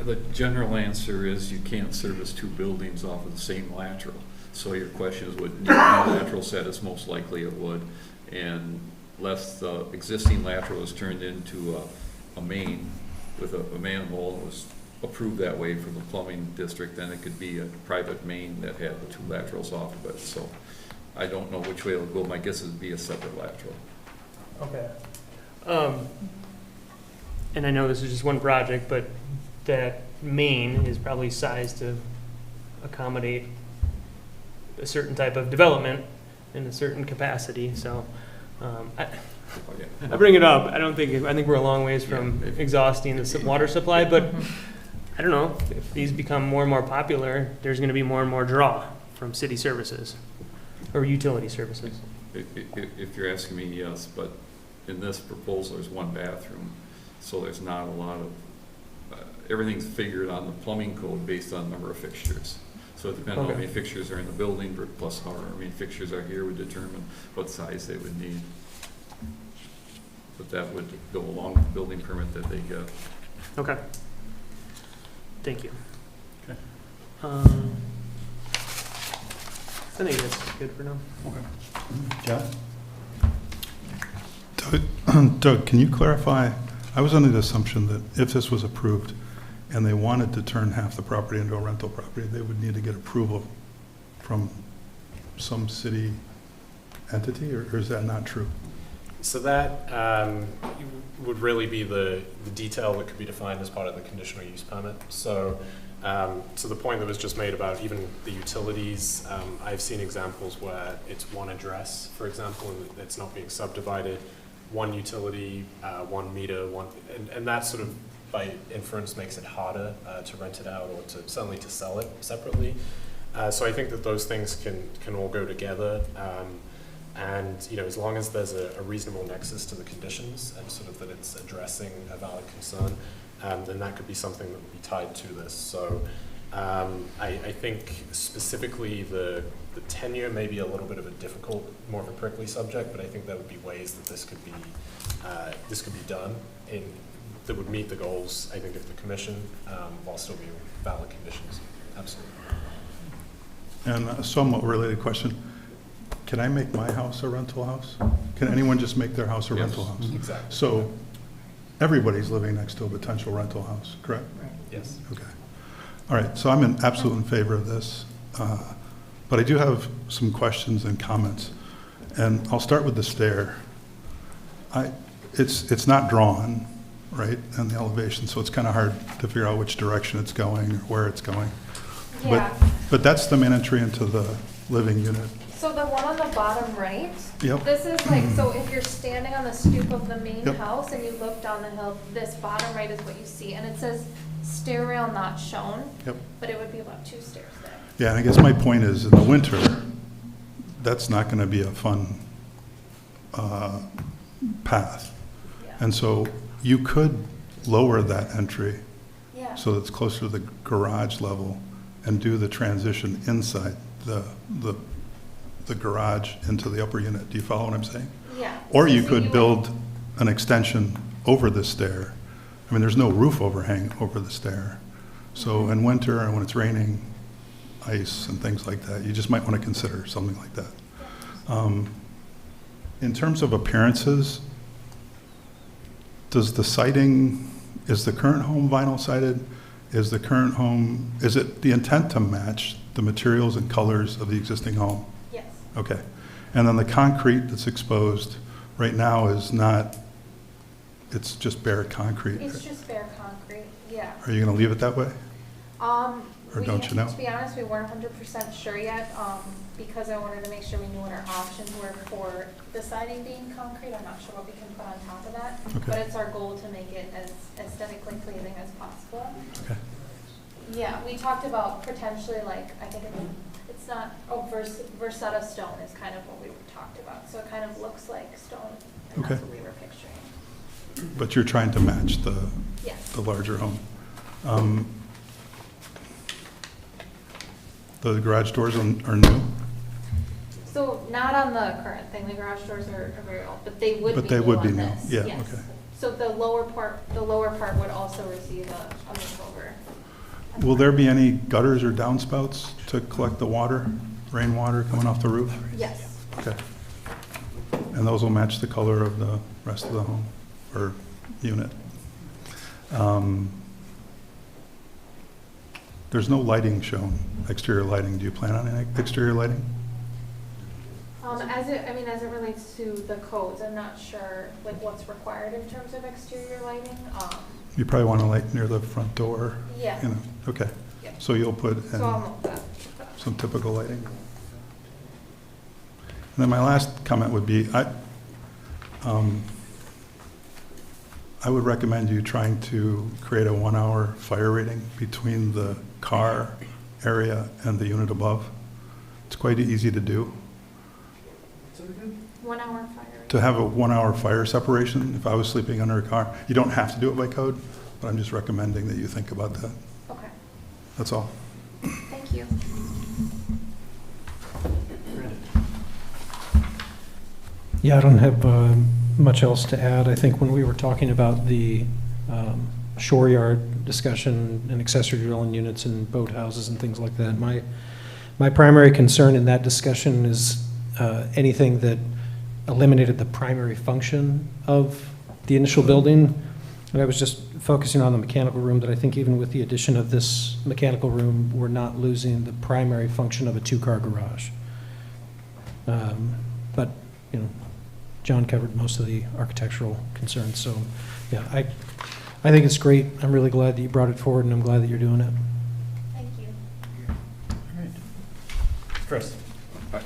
The general answer is you can't service two buildings off of the same lateral. So your question is, would new lateral status? Most likely it would. And unless the existing lateral was turned into a main with a manhole, it was approved that way from the plumbing district, then it could be a private main that had the two laterals off of it. So I don't know which way it'll go. My guess would be a separate lateral. Okay. And I know this is just one project, but that main is probably sized to accommodate a certain type of development in a certain capacity. So I bring it up. I think we're a long ways from exhausting the water supply, but I don't know, if these become more and more popular, there's going to be more and more draw from city services or utility services. If you're asking me, yes, but in this proposal, there's one bathroom, so there's not a lot of, everything's figured on the plumbing code based on number of fixtures. So it depends on how many fixtures are in the building, plus how many fixtures are here would determine what size they would need. But that would go along with the building permit that they get. Okay. Thank you. Okay. I think that's good for now. John? Doug, can you clarify? I was under the assumption that if this was approved and they wanted to turn half the property into a rental property, they would need to get approval from some city entity, or is that not true? So that would really be the detail that could be defined as part of the conditional use permit. So to the point that was just made about even the utilities, I've seen examples where it's one address, for example, and it's not being subdivided, one utility, one meter, and that sort of by inference makes it harder to rent it out or to certainly to sell it separately. So I think that those things can all go together. And you know, as long as there's a reasonable nexus to the conditions and sort of that it's addressing a valid concern, then that could be something that would be tied to this. So I think specifically the tenure may be a little bit of a difficult, more of a prickly subject, but I think there would be ways that this could be done that would meet the goals, I think, of the commission while still being valid conditions. Absolutely. And a somewhat related question. Can I make my house a rental house? Can anyone just make their house a rental house? Exactly. So everybody's living next to a potential rental house, correct? Right. Yes. Okay. All right, so I'm absolutely in favor of this. But I do have some questions and comments. And I'll start with the stair. It's not drawn, right, on the elevation, so it's kind of hard to figure out which direction it's going or where it's going. Yeah. But that's the main entry into the living unit. So the one on the bottom right, Yep. this is like, so if you're standing on the stoop of the main Yep. house and you look down the hill, this bottom right is what you see, and it says stair rail not shown, Yep. but it would be about 2 stairs there. Yeah, and I guess my point is, in the winter, that's not going to be a fun path. Yeah. And so you could lower that entry Yeah. so that it's closer to the garage level and do the transition inside the garage into the upper unit. Do you follow what I'm saying? Yeah. Or you So could would- build an extension over the stair. I mean, there's no roof overhang over the stair. So in winter and when it's raining, ice and things like that, you just might want to consider something like that. In terms of appearances, does the siding, is the current home vinyl sided? Is the current home, is it the intent to match the materials and colors of the existing home? Yes. Okay. And then the concrete that's exposed right now is not, it's just bare concrete. It's just bare concrete, yeah. Are you going to leave it that way? Or We- don't you know? To be honest, we weren't 100% sure yet, because I wanted to make sure we knew what our options were for the siding being concrete. I'm not sure what we can put on top of that. Okay. But it's our goal to make it as aesthetically pleasing as possible. Okay. Yeah, we talked about potentially like, I think it's not, Versetta stone is kind of what we talked about. So it kind of looks like stone, and Okay. that's what we were picturing. But you're trying to match the Yes. larger home. The garage doors are new, So not on the current thing, the garage doors are very old, but they would be but they new would be on new. this, Yeah, yes. okay. So the lower part would also receive a makeover. Will there be any gutters or downspouts to collect the water, rainwater coming off the roof? Yes. Okay. And those will match the color of the rest of the home or unit. There's no lighting shown, exterior lighting. Do you plan on any exterior lighting? As it relates to the codes, I'm not sure like what's required in terms of exterior lighting. You probably want to light near the front door. Yeah. You know, okay. Yeah. So you'll put in So I'll note that. some typical lighting. And then my last comment would be, I would recommend you trying to create a 1-hour fire rating between the car area and the unit above. It's quite easy to do. 1 hour fire. To have a 1-hour fire separation, if I was sleeping under a car, you don't have to do it by code, but I'm just recommending that you think about that. Okay. That's all. Thank you. Yeah, I don't have much else to add. I think when we were talking about the shore yard discussion and accessory dwelling units and boathouses and things like that, my primary concern in that discussion is anything that eliminated the primary function of the initial building. And I was just focusing on the mechanical room, that I think even with the addition of this mechanical room, we're not losing the primary function of a 2-car garage. But, you know, John covered most of the architectural concerns, so, yeah, I think it's great. I'm really glad that you brought it forward, and I'm glad that you're doing it. Thank you. Chris?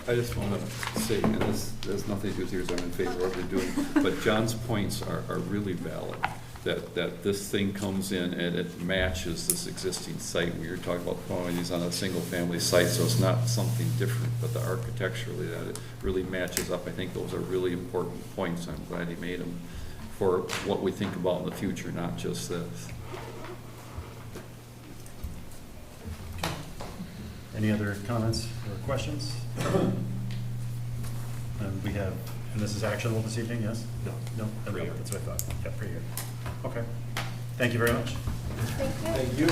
I just want to say, and this has nothing to do with yours, I'm in favor of what they're doing, but John's points are really valid, that this thing comes in and it matches this existing site. We were talking about throwing these on a single-family site, so it's not something different, but the architecturally, that it really matches up. I think those are really important points. I'm glad he made them for what we think about in the future, not just this. Any other comments or questions? And we have, and this is actionable this evening, yes? No. No? Okay, that's what I thought. Yeah, pretty good. Okay. Thank you very much. Thank you.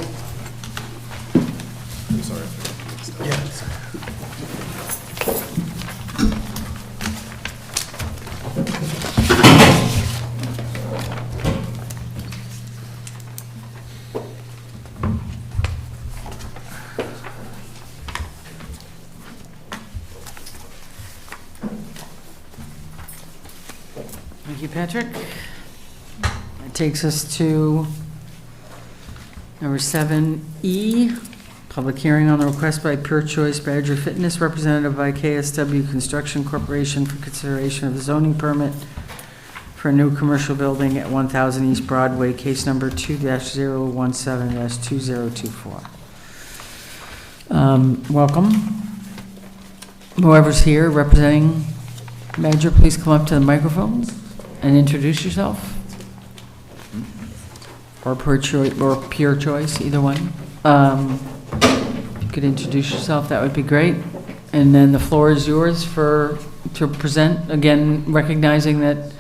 I'm sorry. Thank you, Patrick. That takes us to number 7E, Public hearing on the request by Pure Choice Badger Fitness, represented by KSW Construction Corporation for consideration of a zoning permit for a new commercial building at 1000 East Broadway, case number 2-017-2024. Welcome. Whoever's here representing Badger, please come up to the microphone and introduce yourself. Or Pure Choice, either one. If you could introduce yourself, that would be great. And then the floor is yours to present, again, recognizing that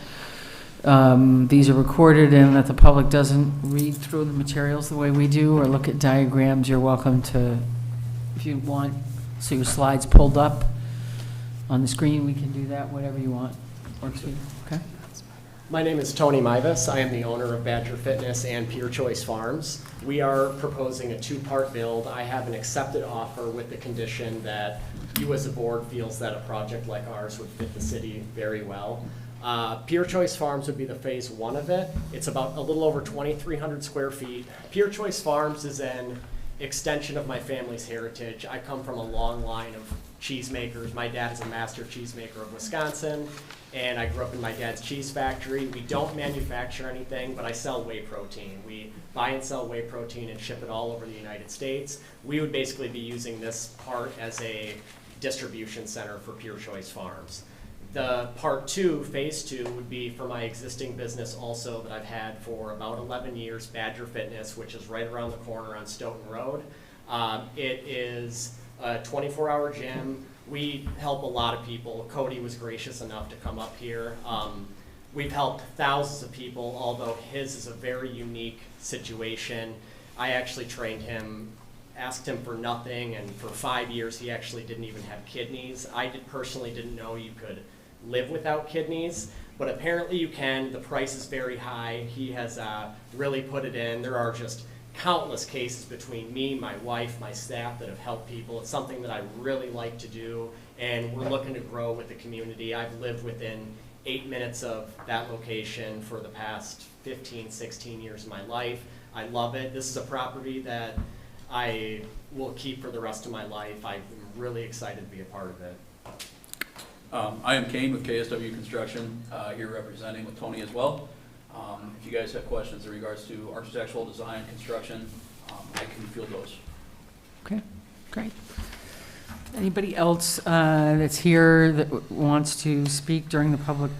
these are recorded and that the public doesn't read through the materials the way we do or look at diagrams. You're welcome to, if you want, so your slides pulled up on the screen, we can do that, whatever you want. Works for you, okay? My name is Tony Mivas. I am the owner of Badger Fitness and Pure Choice Farms. We are proposing a two-part build. I have an accepted offer with the condition that you as a board feels that a project like ours would fit the city very well. Pure Choice Farms would be the phase one of it. It's about a little over 2,300 square feet. Pure Choice Farms is an extension of my family's heritage. I come from a long line of cheesemakers. My dad is a master cheesemaker of Wisconsin, and I grew up in my dad's cheese factory. We don't manufacture anything, but I sell whey protein. We buy and sell whey protein and ship it all over the United States. We would basically be using this part as a distribution center for Pure Choice Farms. The part two, phase two, would be for my existing business also that I've had for about 11 years, Badger Fitness, which is right around the corner on Stoughton Road. It is a 24-hour gym. We help a lot of people. Cody was gracious enough to come up here. We've helped thousands of people, although his is a very unique situation. I actually trained him, asked him for nothing, and for 5 years he actually didn't even have kidneys. I personally didn't know you could live without kidneys, but apparently you can. The price is very high. He has really put it in. There are just countless cases between me, my wife, my staff that have helped people. It's something that I really like to do, and we're looking to grow with the community. I've lived within 8 minutes of that location for the past 15, 16 years of my life. I love it. This is a property that I will keep for the rest of my life. I'm really excited to be a part of it. I am Kane with KSW Construction, here representing with Tony as well. If you guys have questions in regards to architectural design, construction, I can field those. Okay, great. Anybody else that's here that wants to speak during the public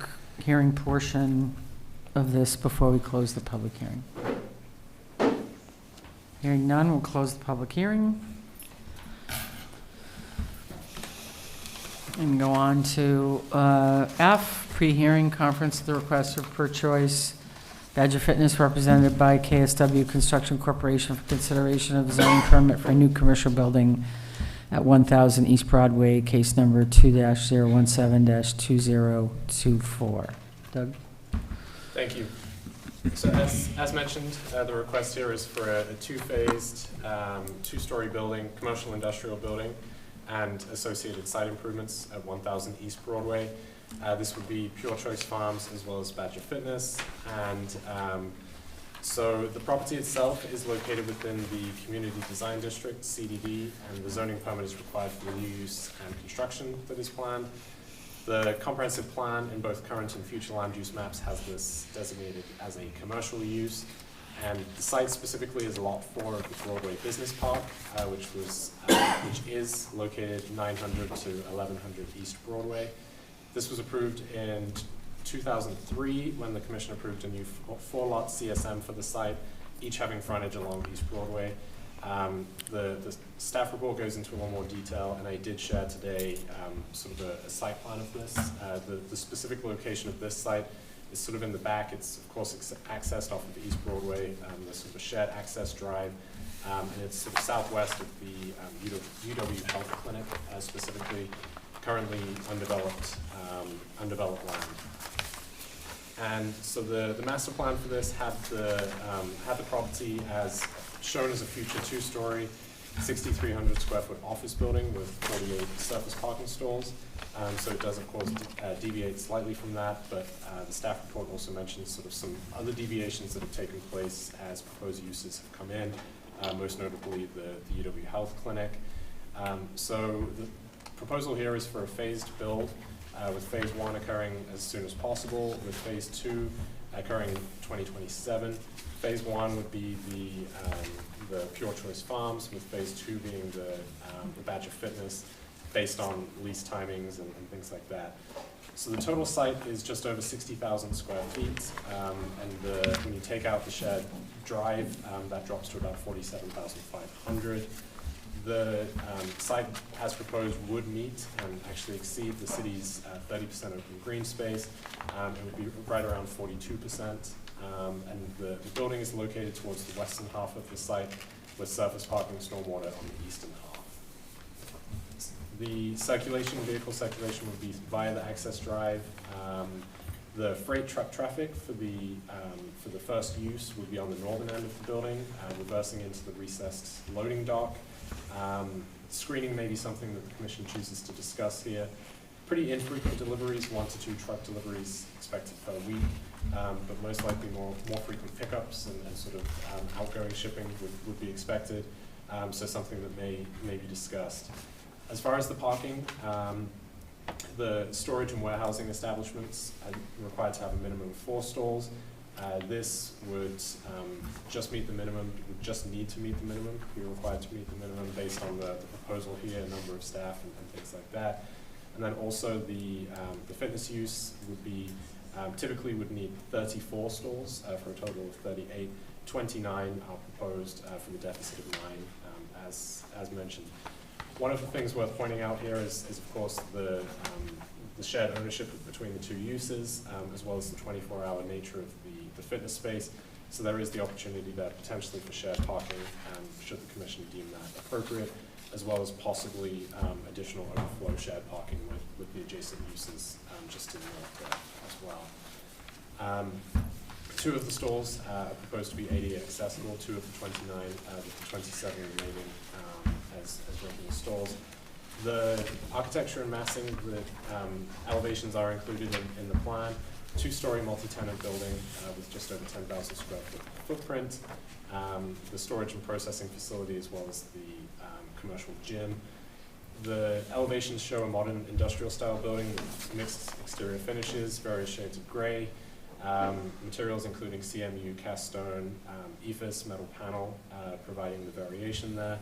hearing portion of this before we close the public hearing? Hearing none, we'll close the public hearing. And go on to F, pre-hearing conference at the request of Pure Choice Badger Fitness, represented by KSW Construction Corporation, for consideration of zoning permit for a new commercial building at 1000 East Broadway, case number 2-017-2024. Doug? Thank you. So as mentioned, the request here is for a two-phased, two-story building, commercial industrial building, and associated site improvements at 1000 East Broadway. This would be Pure Choice Farms as well as Badger Fitness. And so the property itself is located within the Community Design District, CDD, and the zoning permit is required for the new use and construction that is planned. The comprehensive plan in both current and future land use maps has this designated as a commercial use. And the site specifically is Lot 4 of the Broadway Business Park, which is located 900 to 1100 East Broadway. This was approved in 2003 when the commission approved a new 4-lot CSM for the site, each having frontage along East Broadway. The staff report goes into a little more detail, and I did share today sort of a site plan of this. The specific location of this site is sort of in the back. It's of course accessed off of East Broadway. There's sort of a shared access drive, and it's sort of southwest of the UW Health Clinic, specifically currently undeveloped land. And so the master plan for this had the property as shown as a future two-story, 6,300 square foot office building with 48 surface parking stalls. So it does, of course, deviate slightly from that, but the staff report also mentions sort of some other deviations that have taken place as proposed uses have come in. most notably the UW Health Clinic. So the proposal here is for a phased build, with phase 1 occurring as soon as possible, with phase 2 occurring in 2027. Phase 1 would be the Pure Choice Farms, with phase 2 being the Badger Fitness, based on lease timings and things like that. So the total site is just over 60,000 square feet, and when you take out the shared drive, that drops to about 47,500. The site, as proposed, would meet and actually exceed the city's 30% open green space. It would be right around 42%. And the building is located towards the western half of the site, with surface parking and stormwater on the eastern half. The vehicle circulation would be via the access drive. The freight truck traffic for the first use would be on the northern end of the building, reversing into the recessed loading dock. Screening may be something that the commission chooses to discuss here. Pretty infrequent deliveries, 1 to 2 truck deliveries expected per week, but most likely more frequent pickups and sort of outgoing shipping would be expected, so something that may be discussed. As far as the parking, the storage and warehousing establishments are required to have a minimum of 4 stalls. This would just meet the minimum, would just need to meet the minimum, be required to meet the minimum based on the proposal here, number of staff and things like that. And then also the fitness use would be, typically would need 34 stalls for a total of 38. 29 are proposed for the deficit of 9, as mentioned. One of the things worth pointing out here is of course, the shared ownership between the 2 uses, as well as the 24-hour nature of the fitness space. So there is the opportunity there potentially for shared parking, should the commission deem that appropriate, as well as possibly additional overflow shared parking with the adjacent uses just to the north there as well. 2 of the stalls are proposed to be ADA accessible, 2 of the 29, with the 27 remaining as regular stalls. The architecture and massing, the elevations are included in the plan. 2-story multi-tenant building with just over 10,000 square foot footprint. The storage and processing facility, as well as the commercial gym. The elevations show a modern industrial style building with mixed exterior finishes, various shades of gray. Materials including CMU, cast stone, EFIS, metal panel, providing the variation there.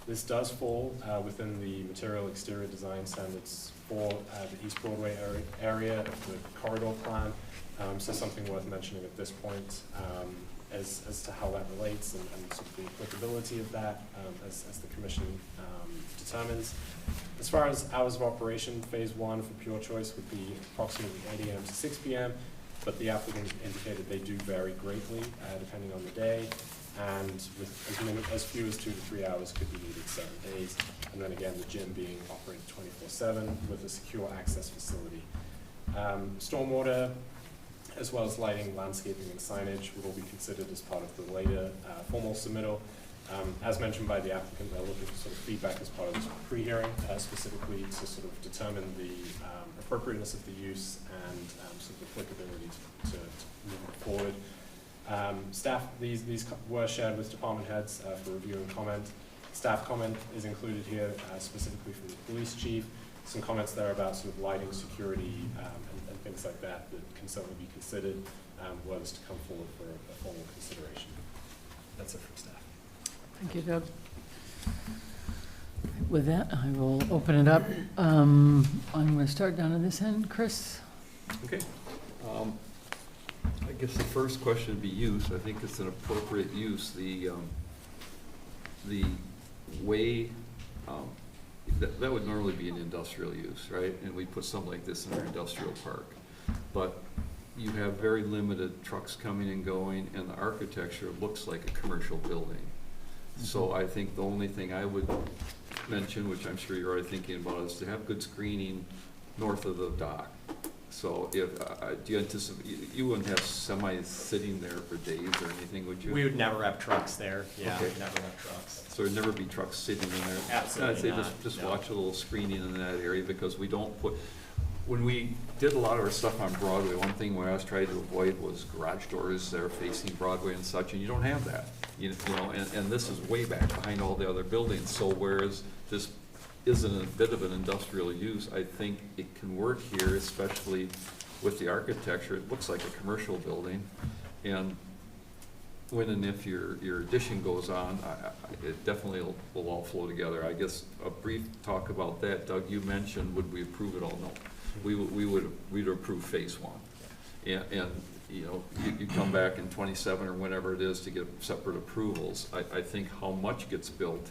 This does fall within the material exterior design standards for the East Broadway area of the corridor plan. So something worth mentioning at this point as to how that relates and sort of the applicability of that as the commission determines. As far as hours of operation, phase 1 for Pure Choice would be approximately 8 a.m. to 6 p.m., but the applicant indicated they do vary greatly depending on the day, and with as few as 2 to 3 hours could be needed certain days. And then again, the gym being operated 24/7 with a secure access facility. Stormwater, as well as lighting, landscaping, and signage would all be considered as part of the later formal submittal. As mentioned by the applicant, they're looking for sort of feedback as part of this pre-hearing, specifically to sort of determine the appropriateness of the use and sort of applicability to move forward. Staff, these were shared with department heads for review and comment. Staff comment is included here specifically from the police chief. Some comments there about sort of lighting, security, and things like that can certainly be considered were this to come forward for a formal consideration. That's it from staff. Thank you, Doug. With that, I will open it up. I'm going to start down at this end. Chris? Okay. I guess the first question would be use. I think it's an appropriate use. The way, that would normally be an industrial use, right? And we put something like this in our industrial park. But you have very limited trucks coming and going, and the architecture looks like a commercial building. So I think the only thing I would mention, which I'm sure you're already thinking about, is to have good screening north of the dock. So if, do you anticipate, you wouldn't have semis sitting there for days or anything, would you? We would never have trucks there, yeah, Okay. we'd never have trucks. So there'd never be trucks sitting in there? Absolutely I'd say not, just no. watch a little screening in that area, because we don't put, when we did a lot of our stuff on Broadway, one thing we always tried to avoid was garage doors that are facing Broadway and such, and you don't have that. You know, and this is way back behind all the other buildings, so whereas this isn't a bit of an industrial use, I think it can work here, especially with the architecture. It looks like a commercial building, and when and if your addition goes on, it definitely will all flow together. I guess a brief talk about that. Doug, you mentioned, would we approve it all? No. We'd approve phase one. And you know, you come back in 27 or whenever it is to get separate approvals. I think how much gets built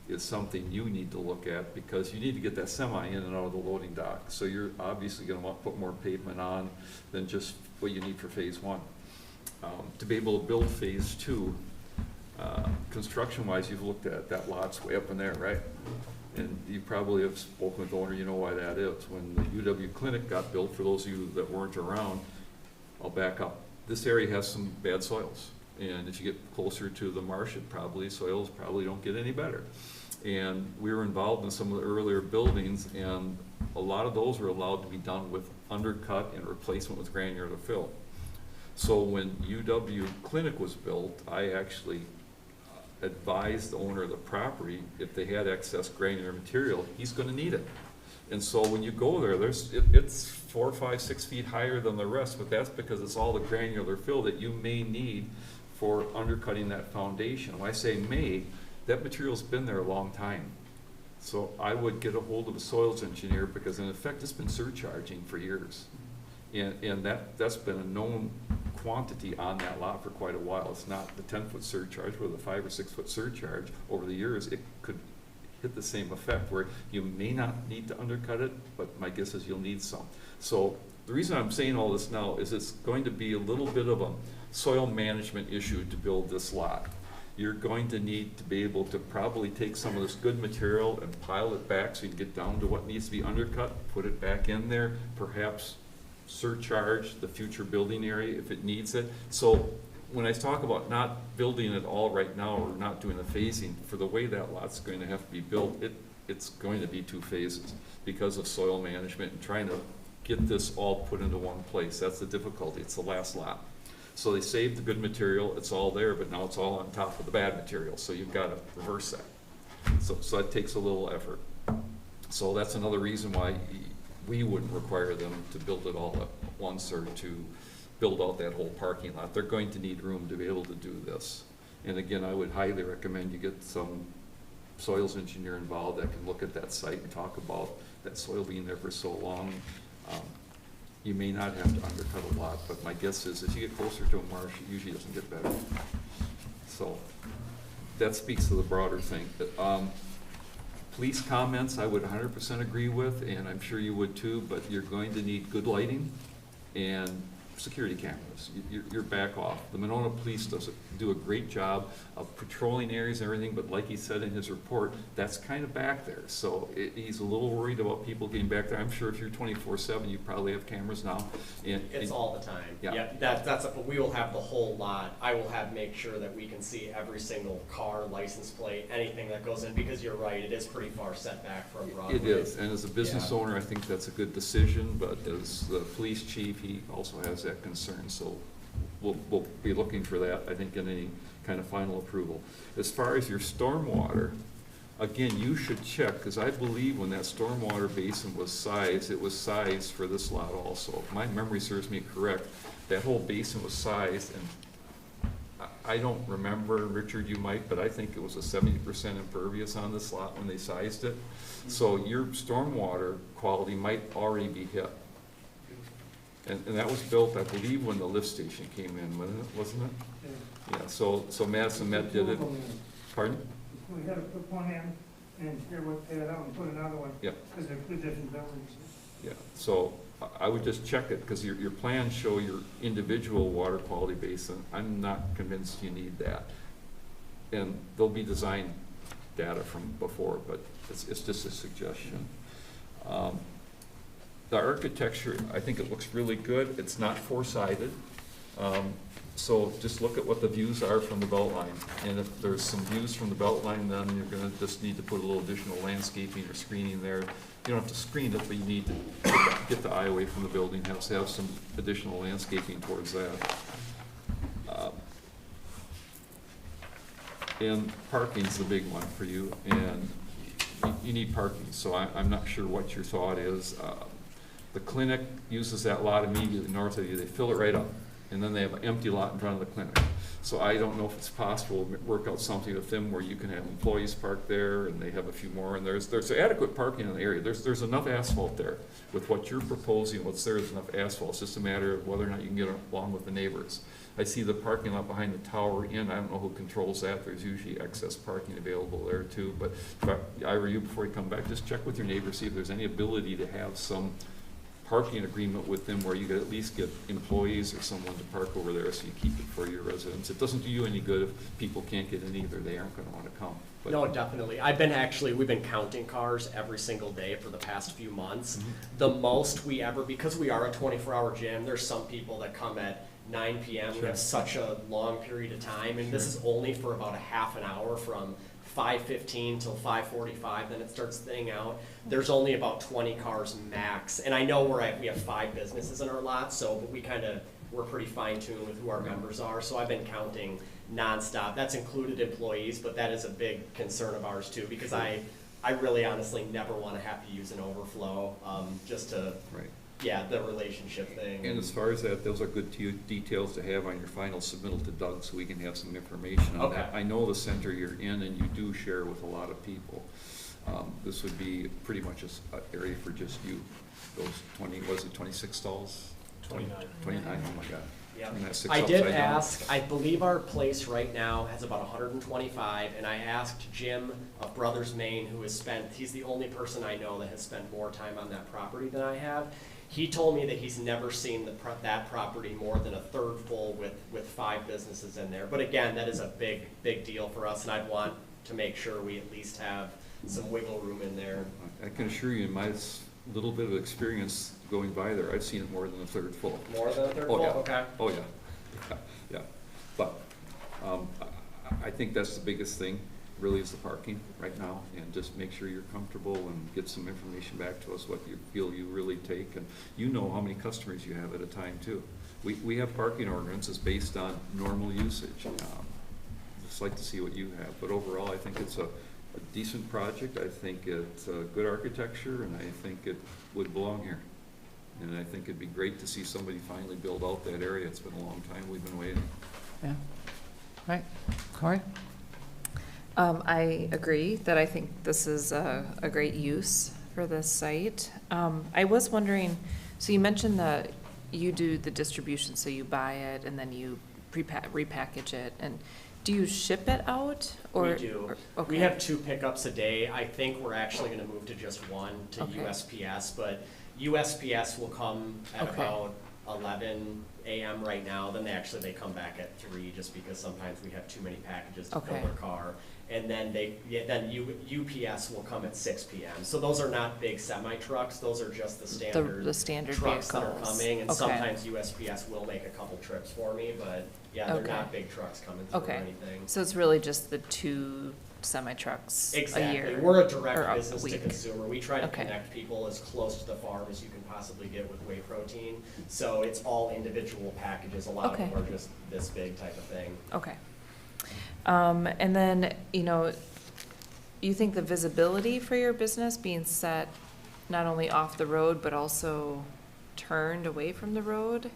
is something you need to look at, because you need to get that semi in and out of the loading dock. So you're obviously gonna want to put more pavement on than just what you need for phase one. To be able to build phase two, construction-wise, you've looked at that lot's way up in there, right? And you probably have spoken with the owner, you know why that is. When the UW clinic got built, for those of you that weren't around, I'll back up. This area has some bad soils. And as you get closer to the marsh, soils probably don't get any better. And we were involved in some of the earlier buildings, and a lot of those were allowed to be done with undercut and replacement with granular fill. So when UW Clinic was built, I actually advised the owner of the property, if they had excess granular material, he's gonna need it. And so when you go there, it's 4, 5, 6 feet higher than the rest, but that's because it's all the granular fill that you may need for undercutting that foundation. When I say may, that material's been there a long time. So I would get a hold of a soils engineer, because in effect, it's been surcharging for years. And that's been a known quantity on that lot for quite a while. It's not the 10-foot surcharge, but the 5 or 6 foot surcharge. Over the years, it could hit the same effect, where you may not need to undercut it, but my guess is you'll need some. So the reason I'm saying all this now is it's going to be a little bit of a soil management issue to build this lot. You're going to need to be able to probably take some of this good material and pile it back so you can get down to what needs to be undercut, put it back in there, perhaps surcharge the future building area if it needs it. So when I talk about not building it all right now, or not doing the phasing, for the way that lot's going to have to be built, it's going to be 2 phases because of soil management and trying to get this all put into one place. That's the difficulty. It's the last lot. So they saved the good material, it's all there, but now it's all on top of the bad material. So you've got to reverse that. So that takes a little effort. So that's another reason why we wouldn't require them to build it all at once, or to build out that whole parking lot. They're going to need room to be able to do this. And again, I would highly recommend you get some soils engineer involved that can look at that site and talk about that soil being there for so long. You may not have to undercut a lot, but my guess is if you get closer to a marsh, it usually doesn't get better. So that speaks to the broader thing. Police comments, I would 100% agree with, and I'm sure you would too, but you're going to need good lighting and security cameras. You're back off. The Monona Police do a great job of patrolling areas and everything, but like he said in his report, that's kind of back there. So he's a little worried about people getting back there. I'm sure if you're 24/7, you probably have cameras now. It's all the time. Yeah. We will have the whole lot. I will make sure that we can see every single car, license plate, anything that goes in, because you're right, it is pretty far set back from Broadway. It is, and as a business owner, I think that's a good decision, but as the police chief, he also has that concern, so we'll be looking for that, I think, in any kind of final approval. As far as your stormwater, again, you should check, because I believe when that stormwater basin was sized, it was sized for this lot also. If my memory serves me correct, that whole basin was sized, and I don't remember, Richard, you might, but I think it was a 70% impervious on this lot when they sized it. So your stormwater quality might already be hit. And that was built, I believe, when the lift station came in, wasn't it? Yeah, so Madison Met did it. Pardon? We had to put one in and here we tear it out and put another one. Yeah. Because they're 2 different buildings. Yeah, so I would just check it, because your plans show your individual water quality basin. I'm not convinced you need that. And there'll be design data from before, but it's just a suggestion. The architecture, I think it looks really good. It's not 4-sided. So just look at what the views are from the Beltline, and if there's some views from the Beltline, then you're gonna just need to put a little additional landscaping or screening there. You don't have to screen it, but you need to get the eye away from the building, have some additional landscaping towards that. And parking's the big one for you, and you need parking, so I'm not sure what your thought is. The clinic uses that lot immediately north of you, they fill it right up, and then they have an empty lot in front of the clinic. So I don't know if it's possible to work out something with them where you can have employees park there, and they have a few more, and there's adequate parking in the area. There's enough asphalt there. With what you're proposing, what's there is enough asphalt, it's just a matter of whether or not you can get along with the neighbors. I see the parking lot behind the Tower Inn, I don't know who controls that, there's usually excess parking available there too, but if I were you, before you come back, just check with your neighbors, see if there's any ability to have some parking agreement with them where you could at least get employees or someone to park over there so you keep it for your residents. It doesn't do you any good if people can't get in either, they aren't gonna wanna come. But No, definitely. We've been counting cars every single day for the past few months. Mm-hmm. The most we ever, because we are a 24-hour gym, there's some people that come at 9 p.m. We Sure. have such a long period of time, and this Sure. is only for about a half an hour from 5:15 till 5:45, then it starts thinning out. There's only about 20 cars max, and I know we have 5 businesses in our lot, so but we're pretty fine-tuned with who our members are, so I've been counting nonstop. That's included employees, but that is a big concern of ours too, because I really honestly never want to have to use an overflow, just to, Right. yeah, the relationship thing. And as far as that, those are good details to have on your final submittal to Doug, so we can have some information on that. Okay. I know the center you're in, and you do share with a lot of people. This would be pretty much an area for just you. Those 26 stalls? 29. 29, oh my God. Yeah. And that's 6 I did upside down. ask, I believe our place right now has about 125, and I asked Jim of Brothers Maine, he's the only person I know that has spent more time on that property than I have. He told me that he's never seen that property more than a third full with 5 businesses in there. But again, that is a big deal for us, and I'd want to make sure we at least have some wiggle room in there. I can assure you, in my little bit of experience going by there, I've seen it more than a third full. More than a third Oh, full? yeah. Okay. Oh, yeah. Yeah. But I think that's the biggest thing, really, is the parking right now, and just make sure you're comfortable and get some information back to us, what you feel you really take, and you know how many customers you have at a time, too. We have parking ordinances based on normal usage. Just like to see what you have, but overall, I think it's a decent project. I think it's good architecture, and I think it would belong here. And I think it'd be great to see somebody finally build out that area. It's been a long time we've been waiting. Yeah. Right. Corey? I agree that I think this is a great use for this site. I was wondering, so you mentioned that you do the distribution, so you buy it and then you repackage it, and do you ship it out? Or, We do. Okay. We have 2 pickups a day. I think we're actually gonna move to just 1 to Okay. USPS, but USPS will come at Okay. about 11 a.m. right now, then they come back at 3, just because sometimes we have too many packages to fill Okay. their car. And then UPS will come at 6 p.m. So those are not big semi-trucks, those are just the standard the standard trucks that are vehicles. coming, and Okay. sometimes USPS will make a couple trips for me, but yeah, they're Okay. not big trucks coming through or Okay, anything. so it's really just the 2 semi-trucks a Exactly. year? We're a or direct business to week? consumer. We try to Okay. connect people as close to the farm as you can possibly get with whey protein. So it's all individual packages. A lot of them Okay. are just this big type of thing. Okay. And then, you think the visibility for your business being set not only off the road, but also turned away from the road?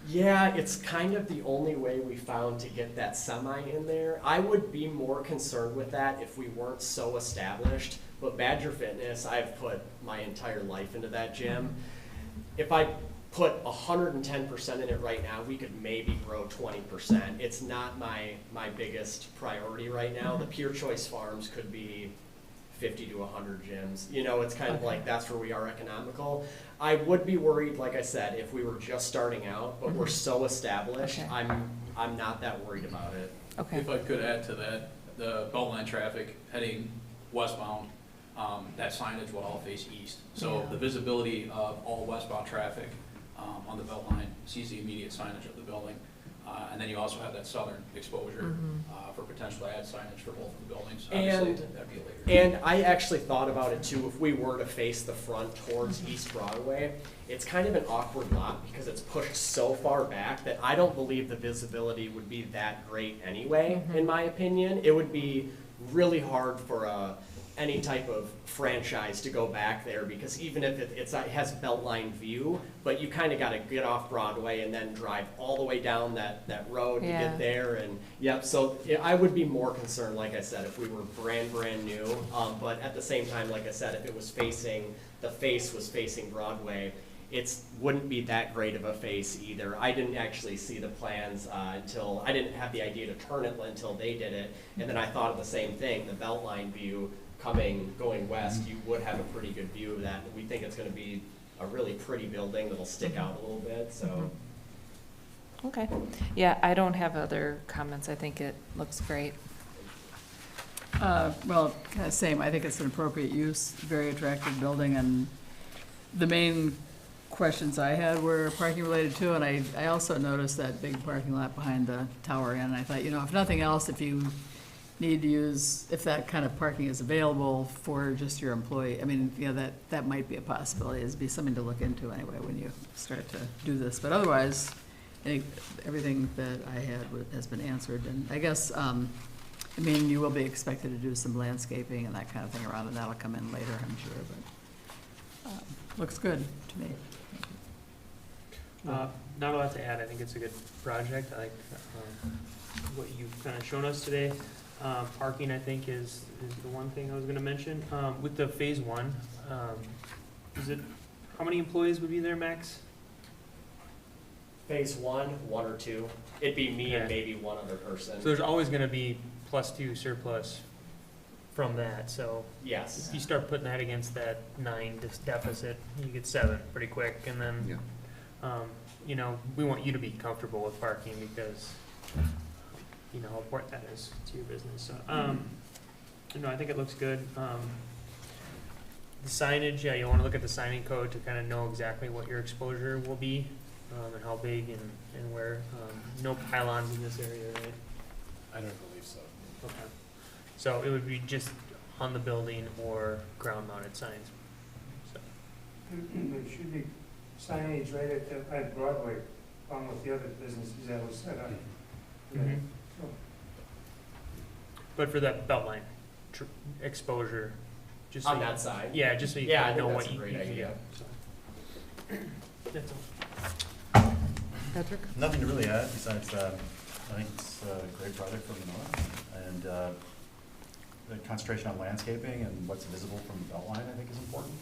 Yeah, it's kind of the only way we found to get that semi in there. I would be more concerned with that if we weren't so established. But Badger Fitness, I've put my entire life into that gym. If I put 110% in it right now, we could maybe grow 20%. It's not my biggest priority right now. The Pure Choice Farms could be 50 to 100 gyms. It's kind of Okay. like that's where we are economical. I would be worried, like I said, if we were just starting out, but we're so established, Okay. I'm not that worried about it. Okay. If I could add to that, the Beltline traffic heading westbound, that signage will all face east. So Yeah. the visibility of all westbound traffic on the belt line, sees the immediate signage of the building. And then you also have that southern exposure for potential add signage for both of the buildings. Obviously, that'd be a later. And I actually thought about it too, if we were to face the front towards East Broadway, it's kind of an awkward lot because it's pushed so far back that I don't believe the visibility would be that great anyway, in my opinion. It would be really hard for any type of franchise to go back there, because even if it has Beltline view, but you kind of got to get off Broadway and then drive all the way down that road to get there. And so I would be more concerned, like I said, if we were brand new. But at the same time, like I said, if it was the face was facing Broadway, it wouldn't be that great of a face either. I didn't actually see the plans until, I didn't have the idea to turn it until they did it. And then I thought of the same thing, the Beltline view going west, you would have a pretty good view of that. We think it's going to be a really pretty building that'll stick out a little bit, so. Okay. Yeah, I don't have other comments. I think it looks great. Well, kind of same. I think it's an appropriate use, very attractive building, and the main questions I had were parking related too, and I also noticed that big parking lot behind the Tower Inn. I thought, if nothing else, if you need to use, if that kind of parking is available for just your employee, I mean, that might be a possibility. It'd be something to look into anyway when you start to do this. But otherwise, everything that I had has been answered. And I guess, you will be expected to do some landscaping and that kind of thing around, and that'll come in later, I'm sure, but looks good to me. Not a lot to add. I think it's a good project. I like what you've kind of shown us today. Parking, I think, is the one thing I was going to mention. With the phase one, how many employees would be there, max? Phase one or two. It'd be me and maybe one other person. So there's always going to be +2 surplus from that. So yes, if you start putting that against that 9 deficit, you get 7 pretty quick. And then, we want you to be comfortable with parking because you know how important that is to your business. So, I think it looks good. The signage, you want to look at the signing code to kind of know exactly what your exposure will be and how big and where. No pylons in this area, right? I don't believe so. Okay. So it would be just on the building or ground-mounted signs. So. There should be signage right at Broadway, along with the other businesses that was set up. Mm-hmm. But for that Beltline exposure, just on that side. Yeah, just so you kind of know what you can get. So. That's all. Patrick? Nothing to really add besides I think it's a great project from the north, and the concentration on landscaping and what's visible from the Beltline I think is important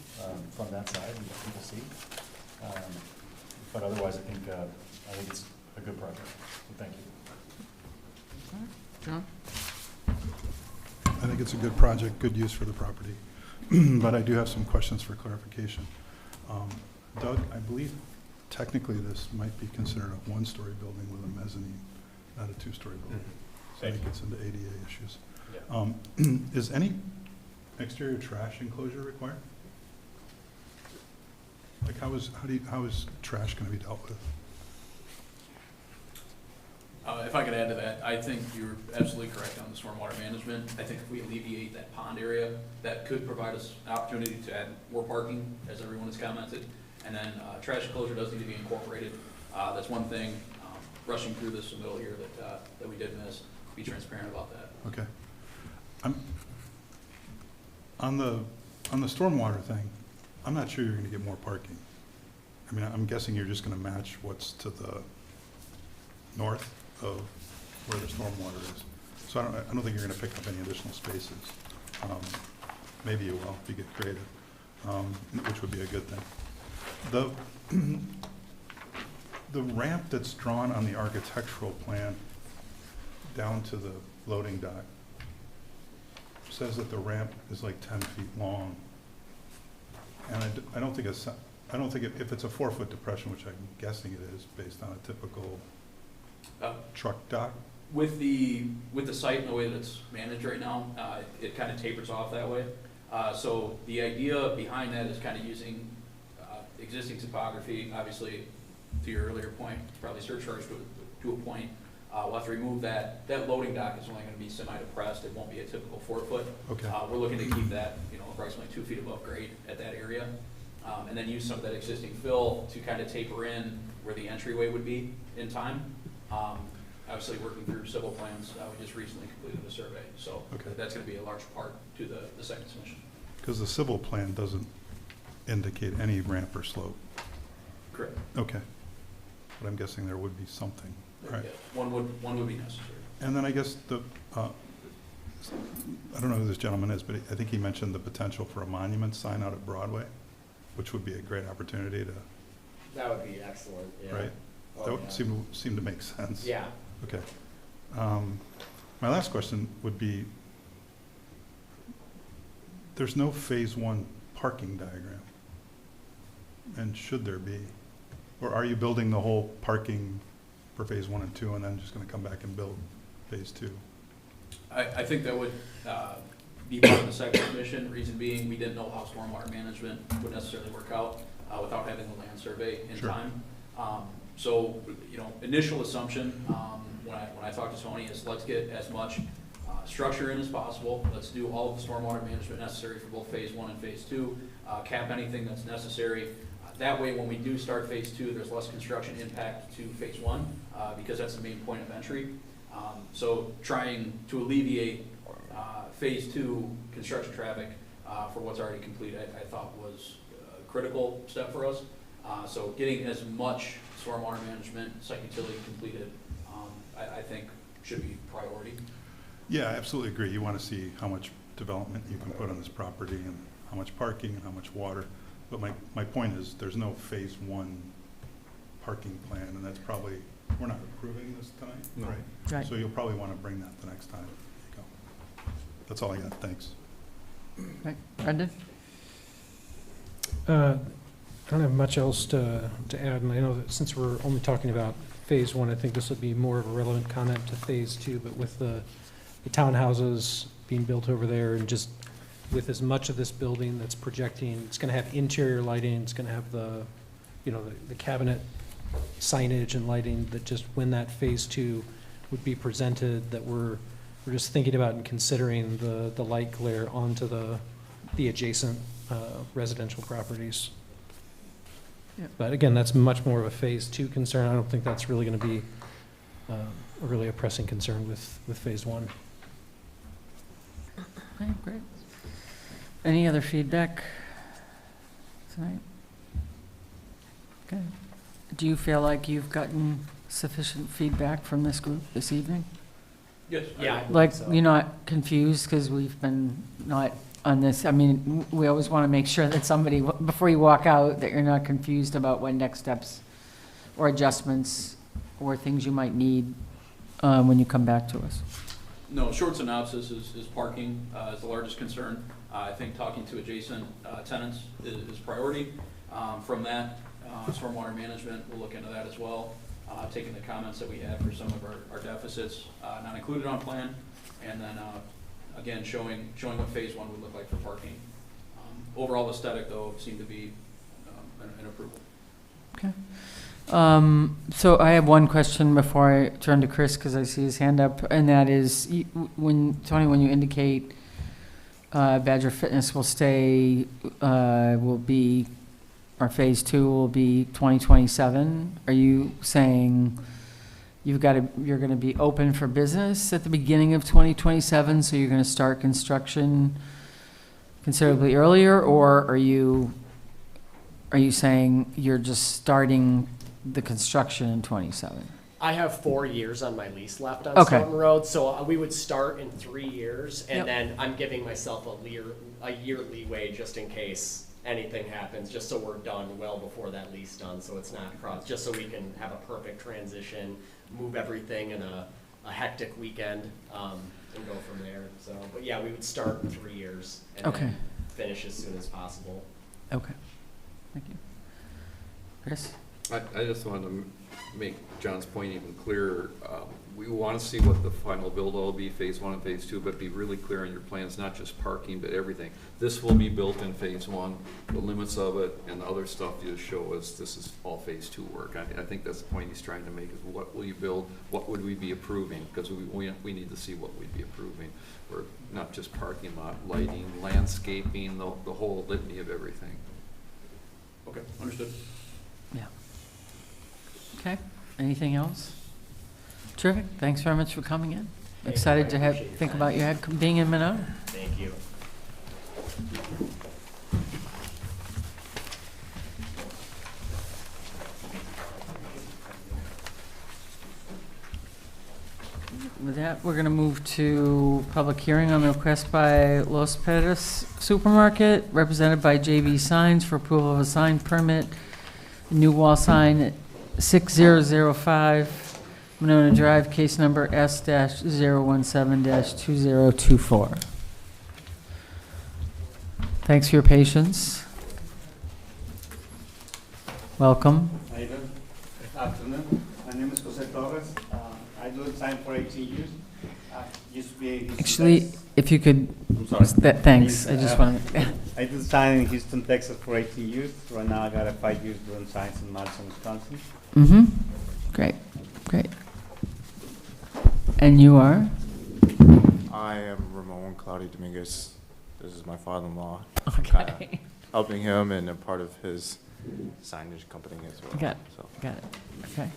from that side and what people see. But otherwise, I think it's a good project. So thank you. John? I think it's a good project, good use for the property, but I do have some questions for clarification. Doug, I believe technically this might be considered a one-story building with a mezzanine, not a two-story building. So I think it's into ADA issues. Yeah. Is any exterior trash enclosure required? Like how is trash going to be dealt with? If I could add to that, I think you're absolutely correct on the stormwater management. I think if we alleviate that pond area, that could provide us an opportunity to add more parking, as everyone has commented. And then trash enclosure does need to be incorporated. That's one thing, rushing through this middle here that we did miss. Be transparent about that. Okay. On the stormwater thing, I'm not sure you're going to get more parking. I mean, I'm guessing you're just going to match what's to the north of where the stormwater is. So I don't think you're going to pick up any additional spaces. Maybe you will if you get creative, which would be a good thing. The ramp that's drawn on the architectural plan down to the loading dock says that the ramp is like 10 feet long. And I don't think if it's a 4-foot depression, which I'm guessing it is based on a typical truck dock. With the site and the way that it's managed right now, it kind of tapers off that way. So the idea behind that is kind of using existing topography, obviously to your earlier point, probably surcharge to a point. We'll have to remove that. That loading dock is only gonna be semi-depressed. It won't be a typical 4-foot. Okay. We're looking to keep that, approximately 2 feet above grade at that area. And then use some of that existing fill to kind of taper in where the entryway would be in time. Obviously, working through civil plans, we just recently completed the survey, so Okay. that's gonna be a large part to the second submission. Because the civil plan doesn't indicate any ramp or slope. Correct. Okay. But I'm guessing there would be something, right? Yeah, one would be necessary. And then I guess I don't know who this gentleman is, but I think he mentioned the potential for a monument sign out at Broadway, which would be a great opportunity to, That would be excellent, yeah. right? Oh, That would yeah. seem to make sense. Yeah. Okay. My last question would be, there's no phase 1 parking diagram. And should there be? Or are you building the whole parking for phase 1 and 2 and then just gonna come back and build phase 2? I think that would be part of the second submission, reason being, we didn't know how stormwater management would necessarily work out without having the land survey in Sure. time. So, initial assumption, when I talked to Tony, is let's get as much structure in as possible. Let's do all of the stormwater management necessary for both phase 1 and phase 2, cap anything that's necessary. That way, when we do start phase 2, there's less construction impact to phase 1, because that's the main point of entry. So trying to alleviate phase 2 construction traffic for what's already complete, I thought was a critical step for us. So getting as much stormwater management, site utility completed, I think should be priority. Yeah, I absolutely agree. You want to see how much development you can put on this property and how much parking and how much water. But my point is, there's no phase 1 parking plan, and that's probably, we're not approving this tonight, No. right? Right. So you'll probably want to bring that the next time you go. That's all I got. Thanks. Right. Brendan? I don't have much else to add, and I know that since we're only talking about phase 1, I think this would be more of a relevant comment to phase 2, but with the townhouses being built over there, and just with as much of this building that's projecting, it's gonna have interior lighting, it's gonna have the cabinet signage and lighting, that just when that phase 2 would be presented, that we're just thinking about and considering the light glare onto the adjacent residential properties. Yeah. But again, that's much more of a phase 2 concern. I don't think that's really going to be really a pressing concern with phase 1. Okay, great. Any other feedback tonight? Okay. Do you feel like you've gotten sufficient feedback from this group this evening? Yes. Yeah. Like, you're not confused, because we've been not on this, I mean, we always want to make sure that somebody, before you walk out, that you're not confused about what next steps or adjustments or things you might need when you come back to us. No, short synopsis is parking is the largest concern. I think talking to adjacent tenants is priority. From that, stormwater management, we'll look into that as well. Taking the comments that we had for some of our deficits, not included on plan, and then again, showing what phase 1 would look like for parking. Overall aesthetic, though, seemed to be an approval. Okay. So I have one question before I turn to Chris, because I see his hand up, and that is, Tony, when you indicate Badger Fitness will stay, our phase 2 will be 2027, are you saying you're going to be open for business at the beginning of 2027, so you're going to start construction considerably earlier, or are you saying you're just starting the construction in 27? I have 4 years on my lease left on Okay. Stoughton Road, so we would start in 3 years, and Yep. then I'm giving myself a year leeway just in case anything happens, just so we're done well before that lease done, so it's not just so we can have a perfect transition, move everything in a hectic weekend, and go from there. So, but yeah, we would start in 3 years and Okay. then finish as soon as possible. Okay, thank you. Chris? I just wanted to make John's point even clearer. we want to see what the final build will be, phase 1 and phase 2, but be really clear in your plans, not just parking, but everything. This will be built in phase 1, the limits of it, and the other stuff you show us, this is all phase 2 work. I think that's the point he's trying to make, is what will you build, what would we be approving? Because we need to see what we'd be approving. Or not just parking lot, lighting, landscaping, the whole litany of everything. Okay, understood. Yeah. Okay, anything else? Terrific, thanks very much for coming in. Excited to think about your head being in Monona. Thank you. With that, we're going to move to public hearing on the request by Los Pedras Supermarket, represented by JB Signs, for approval of a sign permit, new wall sign at 6005 Monona Drive, case number S-017-2024. Thanks for your patience. Welcome. How you doing? Good afternoon. My name is Jose Torres. I do the sign for 18 years. Used to be in Houston, Actually, Texas. if you could, I'm sorry. Thanks, I just want to. I did sign in Houston, Texas for 18 years. Right now I got 5 years doing signs in Madison, Wisconsin. Mm-hmm. Great, great. And you are? I am Ramon Claudio Dominguez. This is my father-in-law. Okay. Helping him and a part of his signage company as well. Got it, So. got it, okay.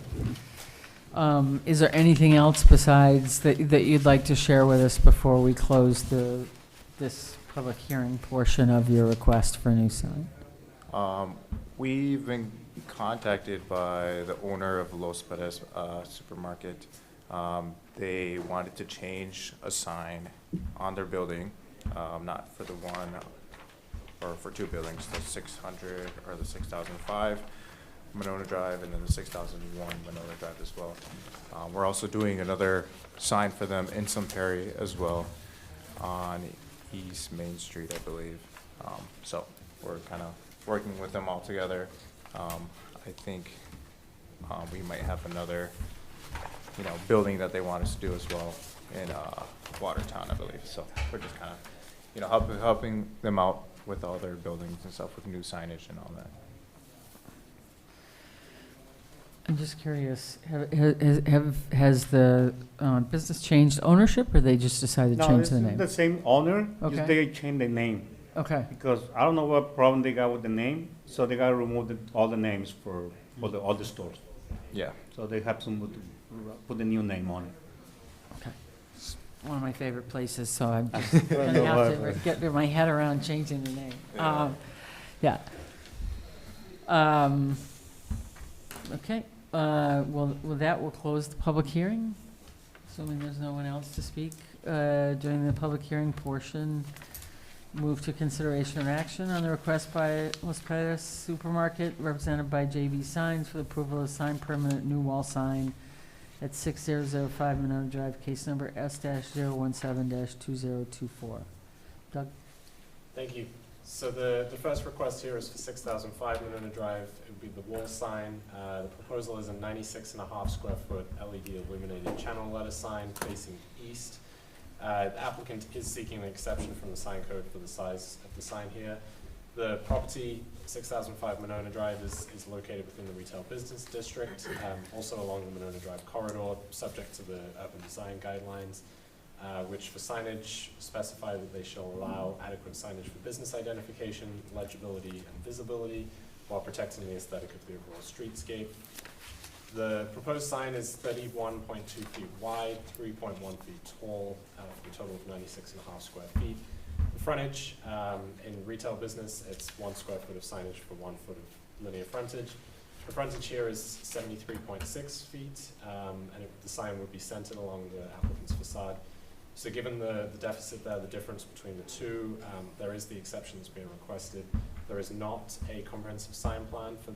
Is there anything else besides that you'd like to share with us before we close this public hearing portion of your request for a new sign? We've been contacted by the owner of Los Perez Supermarket. They wanted to change a sign on their building, not for the one, or for 2 buildings, the 600 or the 6005 Monona Drive, and then the 6001 Monona Drive as well. We're also doing another sign for them in Sun Perry as well, on East Main Street, I believe. So we're kind of working with them all together. I think we might have another, building that they want us to do as well in Watertown, I believe. So we're just kind of, helping them out with all their buildings and stuff, with new signage and all that. I'm just curious, has the business changed ownership, or they just decided to change the name? No, it's the same owner, Okay. just they changed the name. Okay. Because I don't know what problem they got with the name, so they got to remove all the names for all the stores. Yeah. So they have to put the new name on it. Okay. It's one of my favorite places, so I'm just I gonna know have why. to get my head around changing the name. Yeah. Yeah. Okay, well, with that, we'll close the public hearing, assuming there's no one else to speak during the public hearing portion. Move to consideration of action on the request by Los Pedras Supermarket, represented by JB Signs, for the approval of sign permanent new wall sign at 6005 Monona Drive, case number S-017-2024. Doug? Thank you. So the first request here is for 6005 Monona Drive. It would be the wall sign. The proposal is a 96.5 square foot LED illuminated channel letter sign facing east. The applicant is seeking an exception from the sign code for the size of the sign here. The property, 6005 Monona Drive, is located within the retail business district, also along the Monona Drive corridor, subject to the urban design guidelines, which for signage specify that they shall allow adequate signage for business identification, legibility, and visibility, while protecting the aesthetic of the overall streetscape. The proposed sign is 31.2 feet wide, 3.1 feet tall, for a total of 96.5 square feet. The frontage, in retail business, it's 1 square foot of signage for 1 foot of linear frontage. The frontage here is 73.6 feet, and the sign would be centered along the applicant's facade. So given the deficit there, the difference between the two, there is the exception that's being requested. There is not a comprehensive sign plan for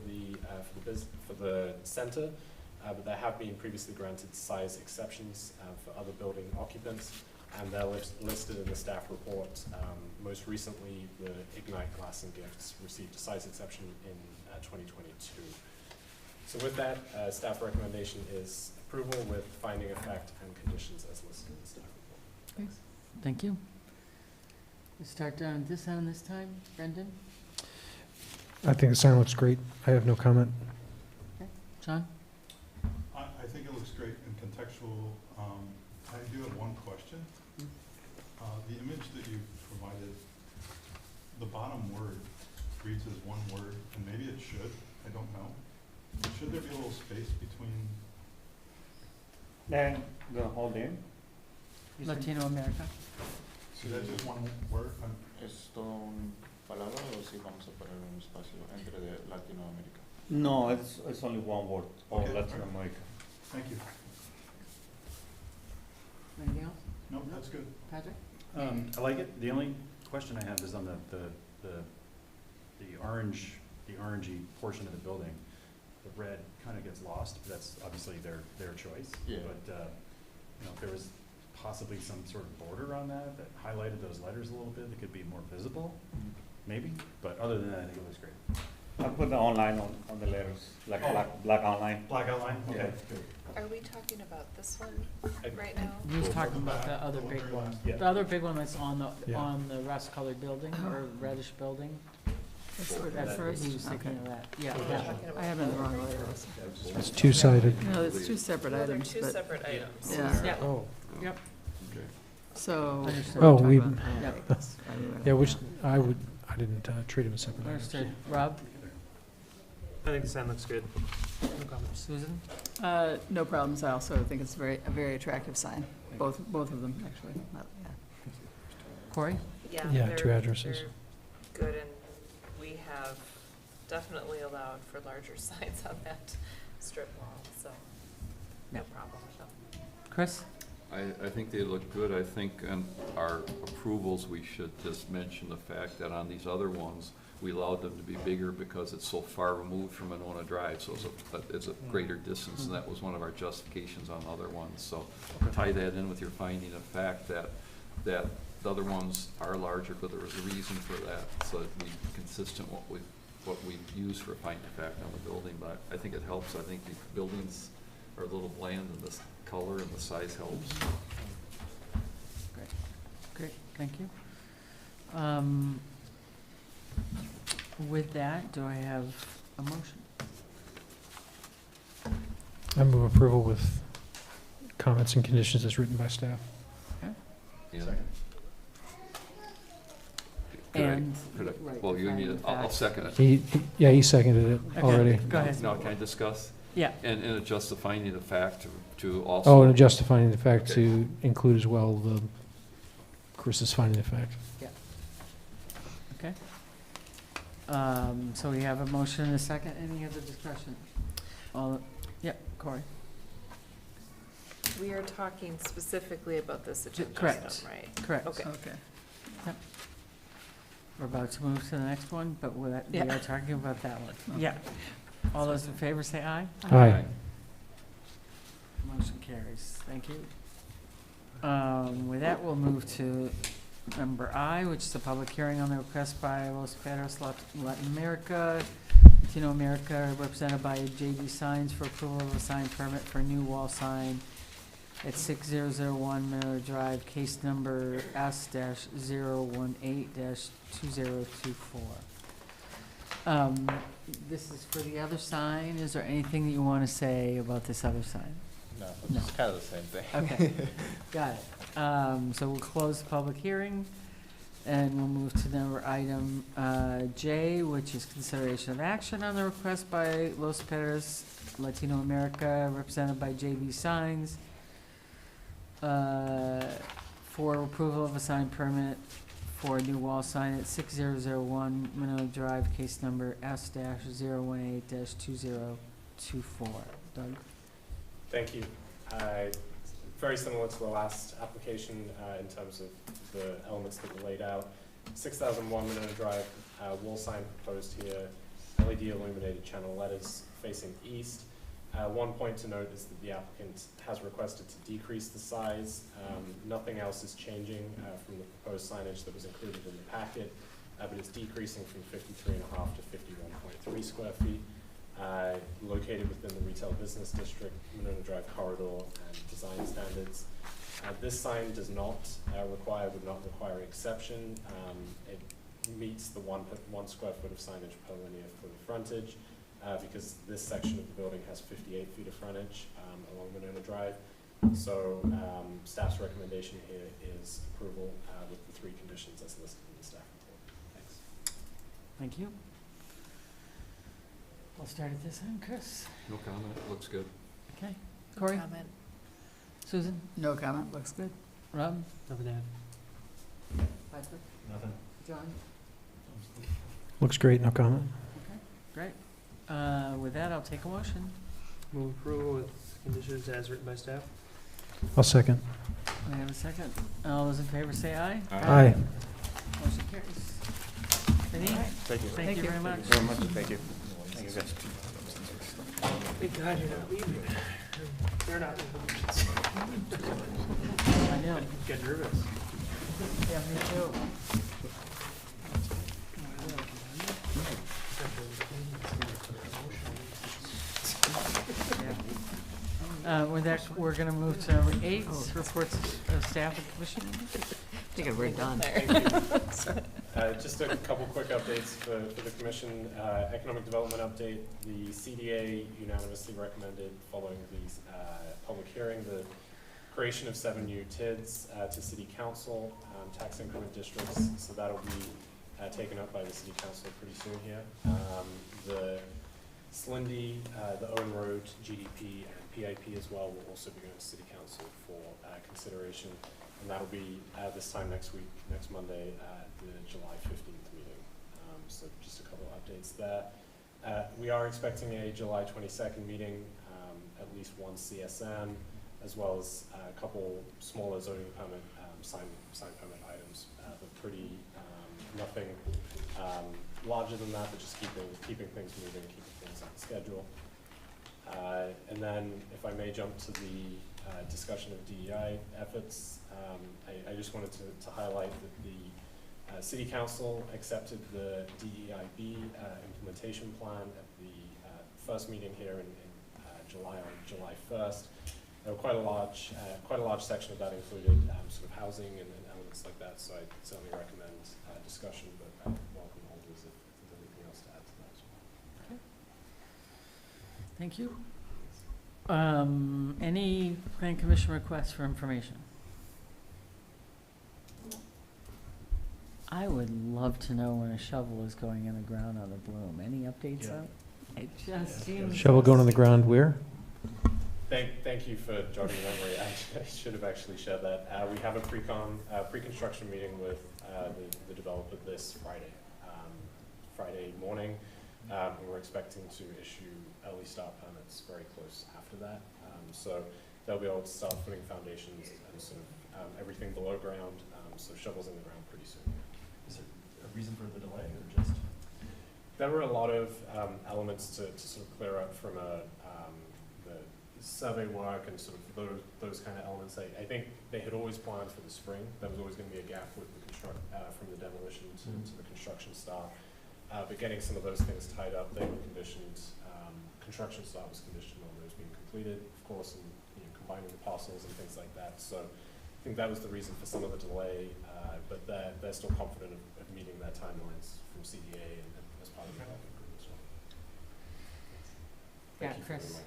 the center, but there have been previously granted size exceptions for other building occupants, and they're listed in the staff report. Most recently, the Ignite Glass and Gifts received a size exception in 2022. So with that, staff recommendation is approval with finding of fact and conditions as listed in the staff report. Thank you. We start on this time, Brendan? I think the sign looks great. I have no comment. John? I think it looks great and contextual. I do have one question. The image that you provided, the bottom word reads as one word, and maybe it should, I don't know. Should there be a little space between? And the whole name? Latino America. So that's just one word? ¿Es todo un palabra o si vamos a poner un espacio entre de Latinoamérica? No, it's only one word, all Okay. Latin America. Thank you. Anything else? No, that's good. Patrick? I like it. The only question I have is on the orangey portion of the building. The red kind of gets lost, but that's obviously their choice. Yeah. But, if there was possibly some sort of border on that highlighted those letters a little bit, that could be more visible, maybe. But other than that, I think it looks great. I put the online on the letters, like black outline. Black outline? Okay. Are we talking about this one right now? He was talking about the other big one. Yeah. The other big one that's on Yeah. the rust-colored building, or reddish building. That's what That's that what he was first, thinking okay. of that, yeah. I have it in the wrong letter. It's two-sided. No, it's two separate Well, they're items, two but, separate items. yeah. Yeah. Oh. Yep. So. Understood. Oh, we're we- talking about- Yep. that's- Yeah, which I didn't treat them as separate items. Understood. Rob? I think the sign looks good. No comments. Susan? No problems. I also think it's a very attractive sign, both of them, actually. Yeah. Corey? Yeah, two they're- addresses. they're good, and we have definitely allowed for larger signs on that strip mall, so no problem with them. Chris? I think they look good. I think on our approvals, we should just mention the fact that on these other ones, we allowed them to be bigger because it's so far removed from Monona Drive, so it's a greater distance, and that was one of our justifications on the other ones. So tie that in with your finding of fact that the other ones are larger, but there was a reason for that, so that we consistent what we use for finding of fact on the building. But I think it helps. I think the buildings are a little bland, and this color and the size helps. Great, thank you. With that, do I have a motion? I move approval with comments and conditions as written by staff. Yeah. And- Could I, right, well, you need finding it, of I'll fact. second it. He seconded it Okay, already. Go ahead. Now, can I discuss? Yeah. And adjust the finding of fact to also. Oh, and justifying the fact Okay. to include as well the Chris's finding the fact. Yeah. Okay. So we have a motion and a second. Any other discussion? Yep, Corey. We are talking specifically about this agenda Correct. item, right? Correct. Okay. Yep. We're about to move to the next one, but we are Yeah. talking about that one. Yeah. All those in favor say aye. Aye. Motion carries. Thank you. With that, we'll move to number I, which is a public hearing on the request by Los Perros Latin America, Latino America, represented by JD Signs for approval of a sign permit for a new wall sign at 6001 Miller Drive, case number S-018-2024. This is for the other sign. Is there anything that you want to say about this other sign? No, No. it's kind of the same thing. Okay, got it. So we'll close the public hearing, and we'll move to number item J, which is consideration of action on the request by Los Perros Latino America, represented by JB Signs, for approval of a sign permit for a new wall sign at 6001 Minot Drive, case number S-018-2024. Doug? Thank you. Very similar to the last application in terms of the elements that were laid out. 6001 Monona Drive, wall sign proposed here, LED illuminated channel letters facing east. One point to note is that the applicant has requested to decrease the size. Nothing else is changing from the proposed signage that was included in the packet, but it's decreasing from 53.5 to 51.3 square feet. located within the retail business district, Monona Drive corridor, and design standards. This sign does not would not require exception. It meets the 1 square foot of signage per linear foot of frontage, because this section of the building has 58 feet of frontage along Monona Drive. So staff's recommendation here is approval with the 3 conditions as listed in the staff report. Thanks. Thank you. I'll start at this end. Chris? No comment, looks good. Okay. Corey? Comment. Susan? No comment, looks good. Rob? Nothing to add. Piper? Nothing. John? Looks great, no comment. Great. With that, I'll take a motion. Move approval with conditions as written by staff. I'll second. We have a second. All those in favor say aye. Aye. Motion carries. Vinnie? Thank you. Thank you very much. Very much, thank you. Thank you, guys. Thank God you're not leaving. They're not leaving. I know. Get nervous. Yeah, me too. With that, we're going to move to number 8, reports of staff and commission. I think we're done. Just a couple quick updates for the commission. Economic development update. The CDA unanimously recommended, following the public hearing, the creation of 7 new TIDs to city council, tax increment districts. So that'll be taken up by the city council pretty soon here. The Slindy, the Owen Road, GDP, and PIP as well will also be going to city council for consideration. And that'll be this time next week, next Monday, the July 15th meeting. So just a couple of updates there. We are expecting a July 22nd meeting, at least one CSN, as well as a couple smaller zoning permit, sign permit items. But pretty, nothing larger than that, but just keeping things moving, keeping things on schedule. And then, if I may jump to the discussion of DEI efforts, I just wanted to highlight that the City Council accepted the DEIB implementation plan at the first meeting here in July, on July 1st. There were quite a large section of that included sort of housing and elements like that, so I certainly recommend discussion, but I welcome holders if there's anything else to add to that as well. Okay. Thank you. Any plan commission requests for information? I would love to know when a shovel is going in the ground on the Bloom. Any updates on it? It just seems. Shovel going on the ground where? Thank you for jogging the memory. I should have actually shared that. We have a pre-construction meeting with the developer this Friday morning. And we're expecting to issue early start permits very close after that. So they'll be able to start putting foundations and sort of everything below ground, so shovels in the ground pretty soon. Is there a reason for the delay, or just? There were a lot of elements to sort of clear up from the survey work and sort of those kind of elements. I think they had always planned for the spring. There was always going to be a gap with the from the demolition to the construction start. But getting some of those things tied up, they were conditioned. Construction start was conditioned on those being completed, of course, and combining the parcels and things like that. So I think that was the reason for some of the delay. But they're still confident of meeting their timelines from CDA and as part of the development group as well. Yeah, Thank you for the Chris. mic.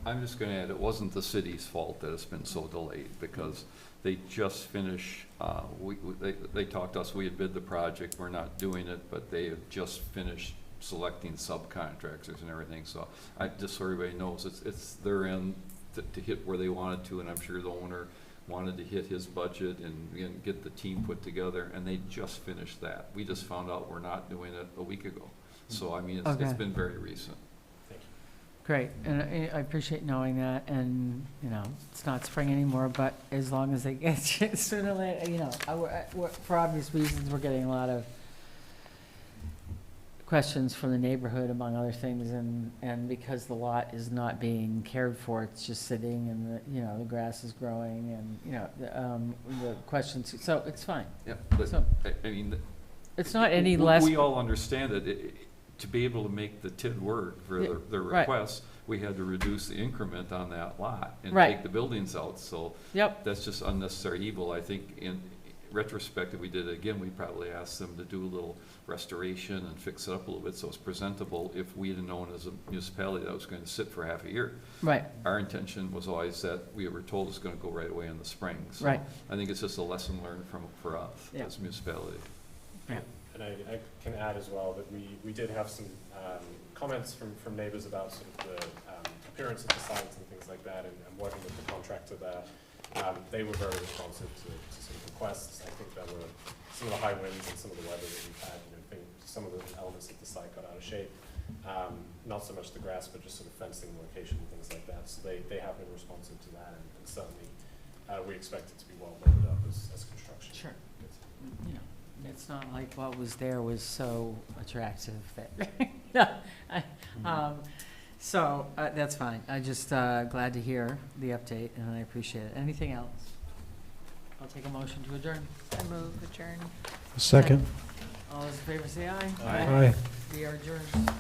I'm just going to add, it wasn't the city's fault that it's been so delayed, because they just finished, they talked to us, we had bid the project, we're not doing it, but they have just finished selecting subcontractors and everything, so just so everybody knows, it's their end to hit where they wanted to, and I'm sure the owner wanted to hit his budget and get the team put together, and they just finished that. We just found out we're not doing it a week ago, so I mean, it's been very recent. Great, and I appreciate knowing that, and, it's not spring anymore, but as long as they get sooner or later, for obvious reasons, we're getting a lot of questions from the neighborhood, among other things, and because the lot is not being cared for, it's just sitting, and the grass is growing, and, the questions, so it's fine. Yeah, So, I mean, it's not any less. We all understand it. to be able to make the TID work for Yeah, the right. request, we had to reduce the increment on that lot and Right. take the buildings out, so Yep. that's just unnecessary evil. I think in retrospect, if we did it again, we'd probably ask them to do a little restoration and fix it up a little bit so it's presentable if we had known as a municipality that was going to sit for half a year. Right. Our intention was always that we were told it's going to go right away in the spring. So Right. I think it's just a lesson learned for us Yeah. as a municipality. And I can add as well that we did have some comments from neighbors about sort of the appearance of the sites and things like that, and working with the contractor there. They were very responsive to some requests. I think there were some of the high winds and some of the weather that we've had, I think some of the elements of the site got out of shape. Not so much the grass, but just sort of fencing location and things like that. So they have been responsive to that, and certainly we expect it to be well loaded up as construction. Sure. You know, it's not like what was there was so attractive that, so that's fine. I just glad to hear the update, and I appreciate it. Anything else? I'll take a motion to adjourn. I move adjourn. Second. All those in favor say aye. Aye. We are adjourned.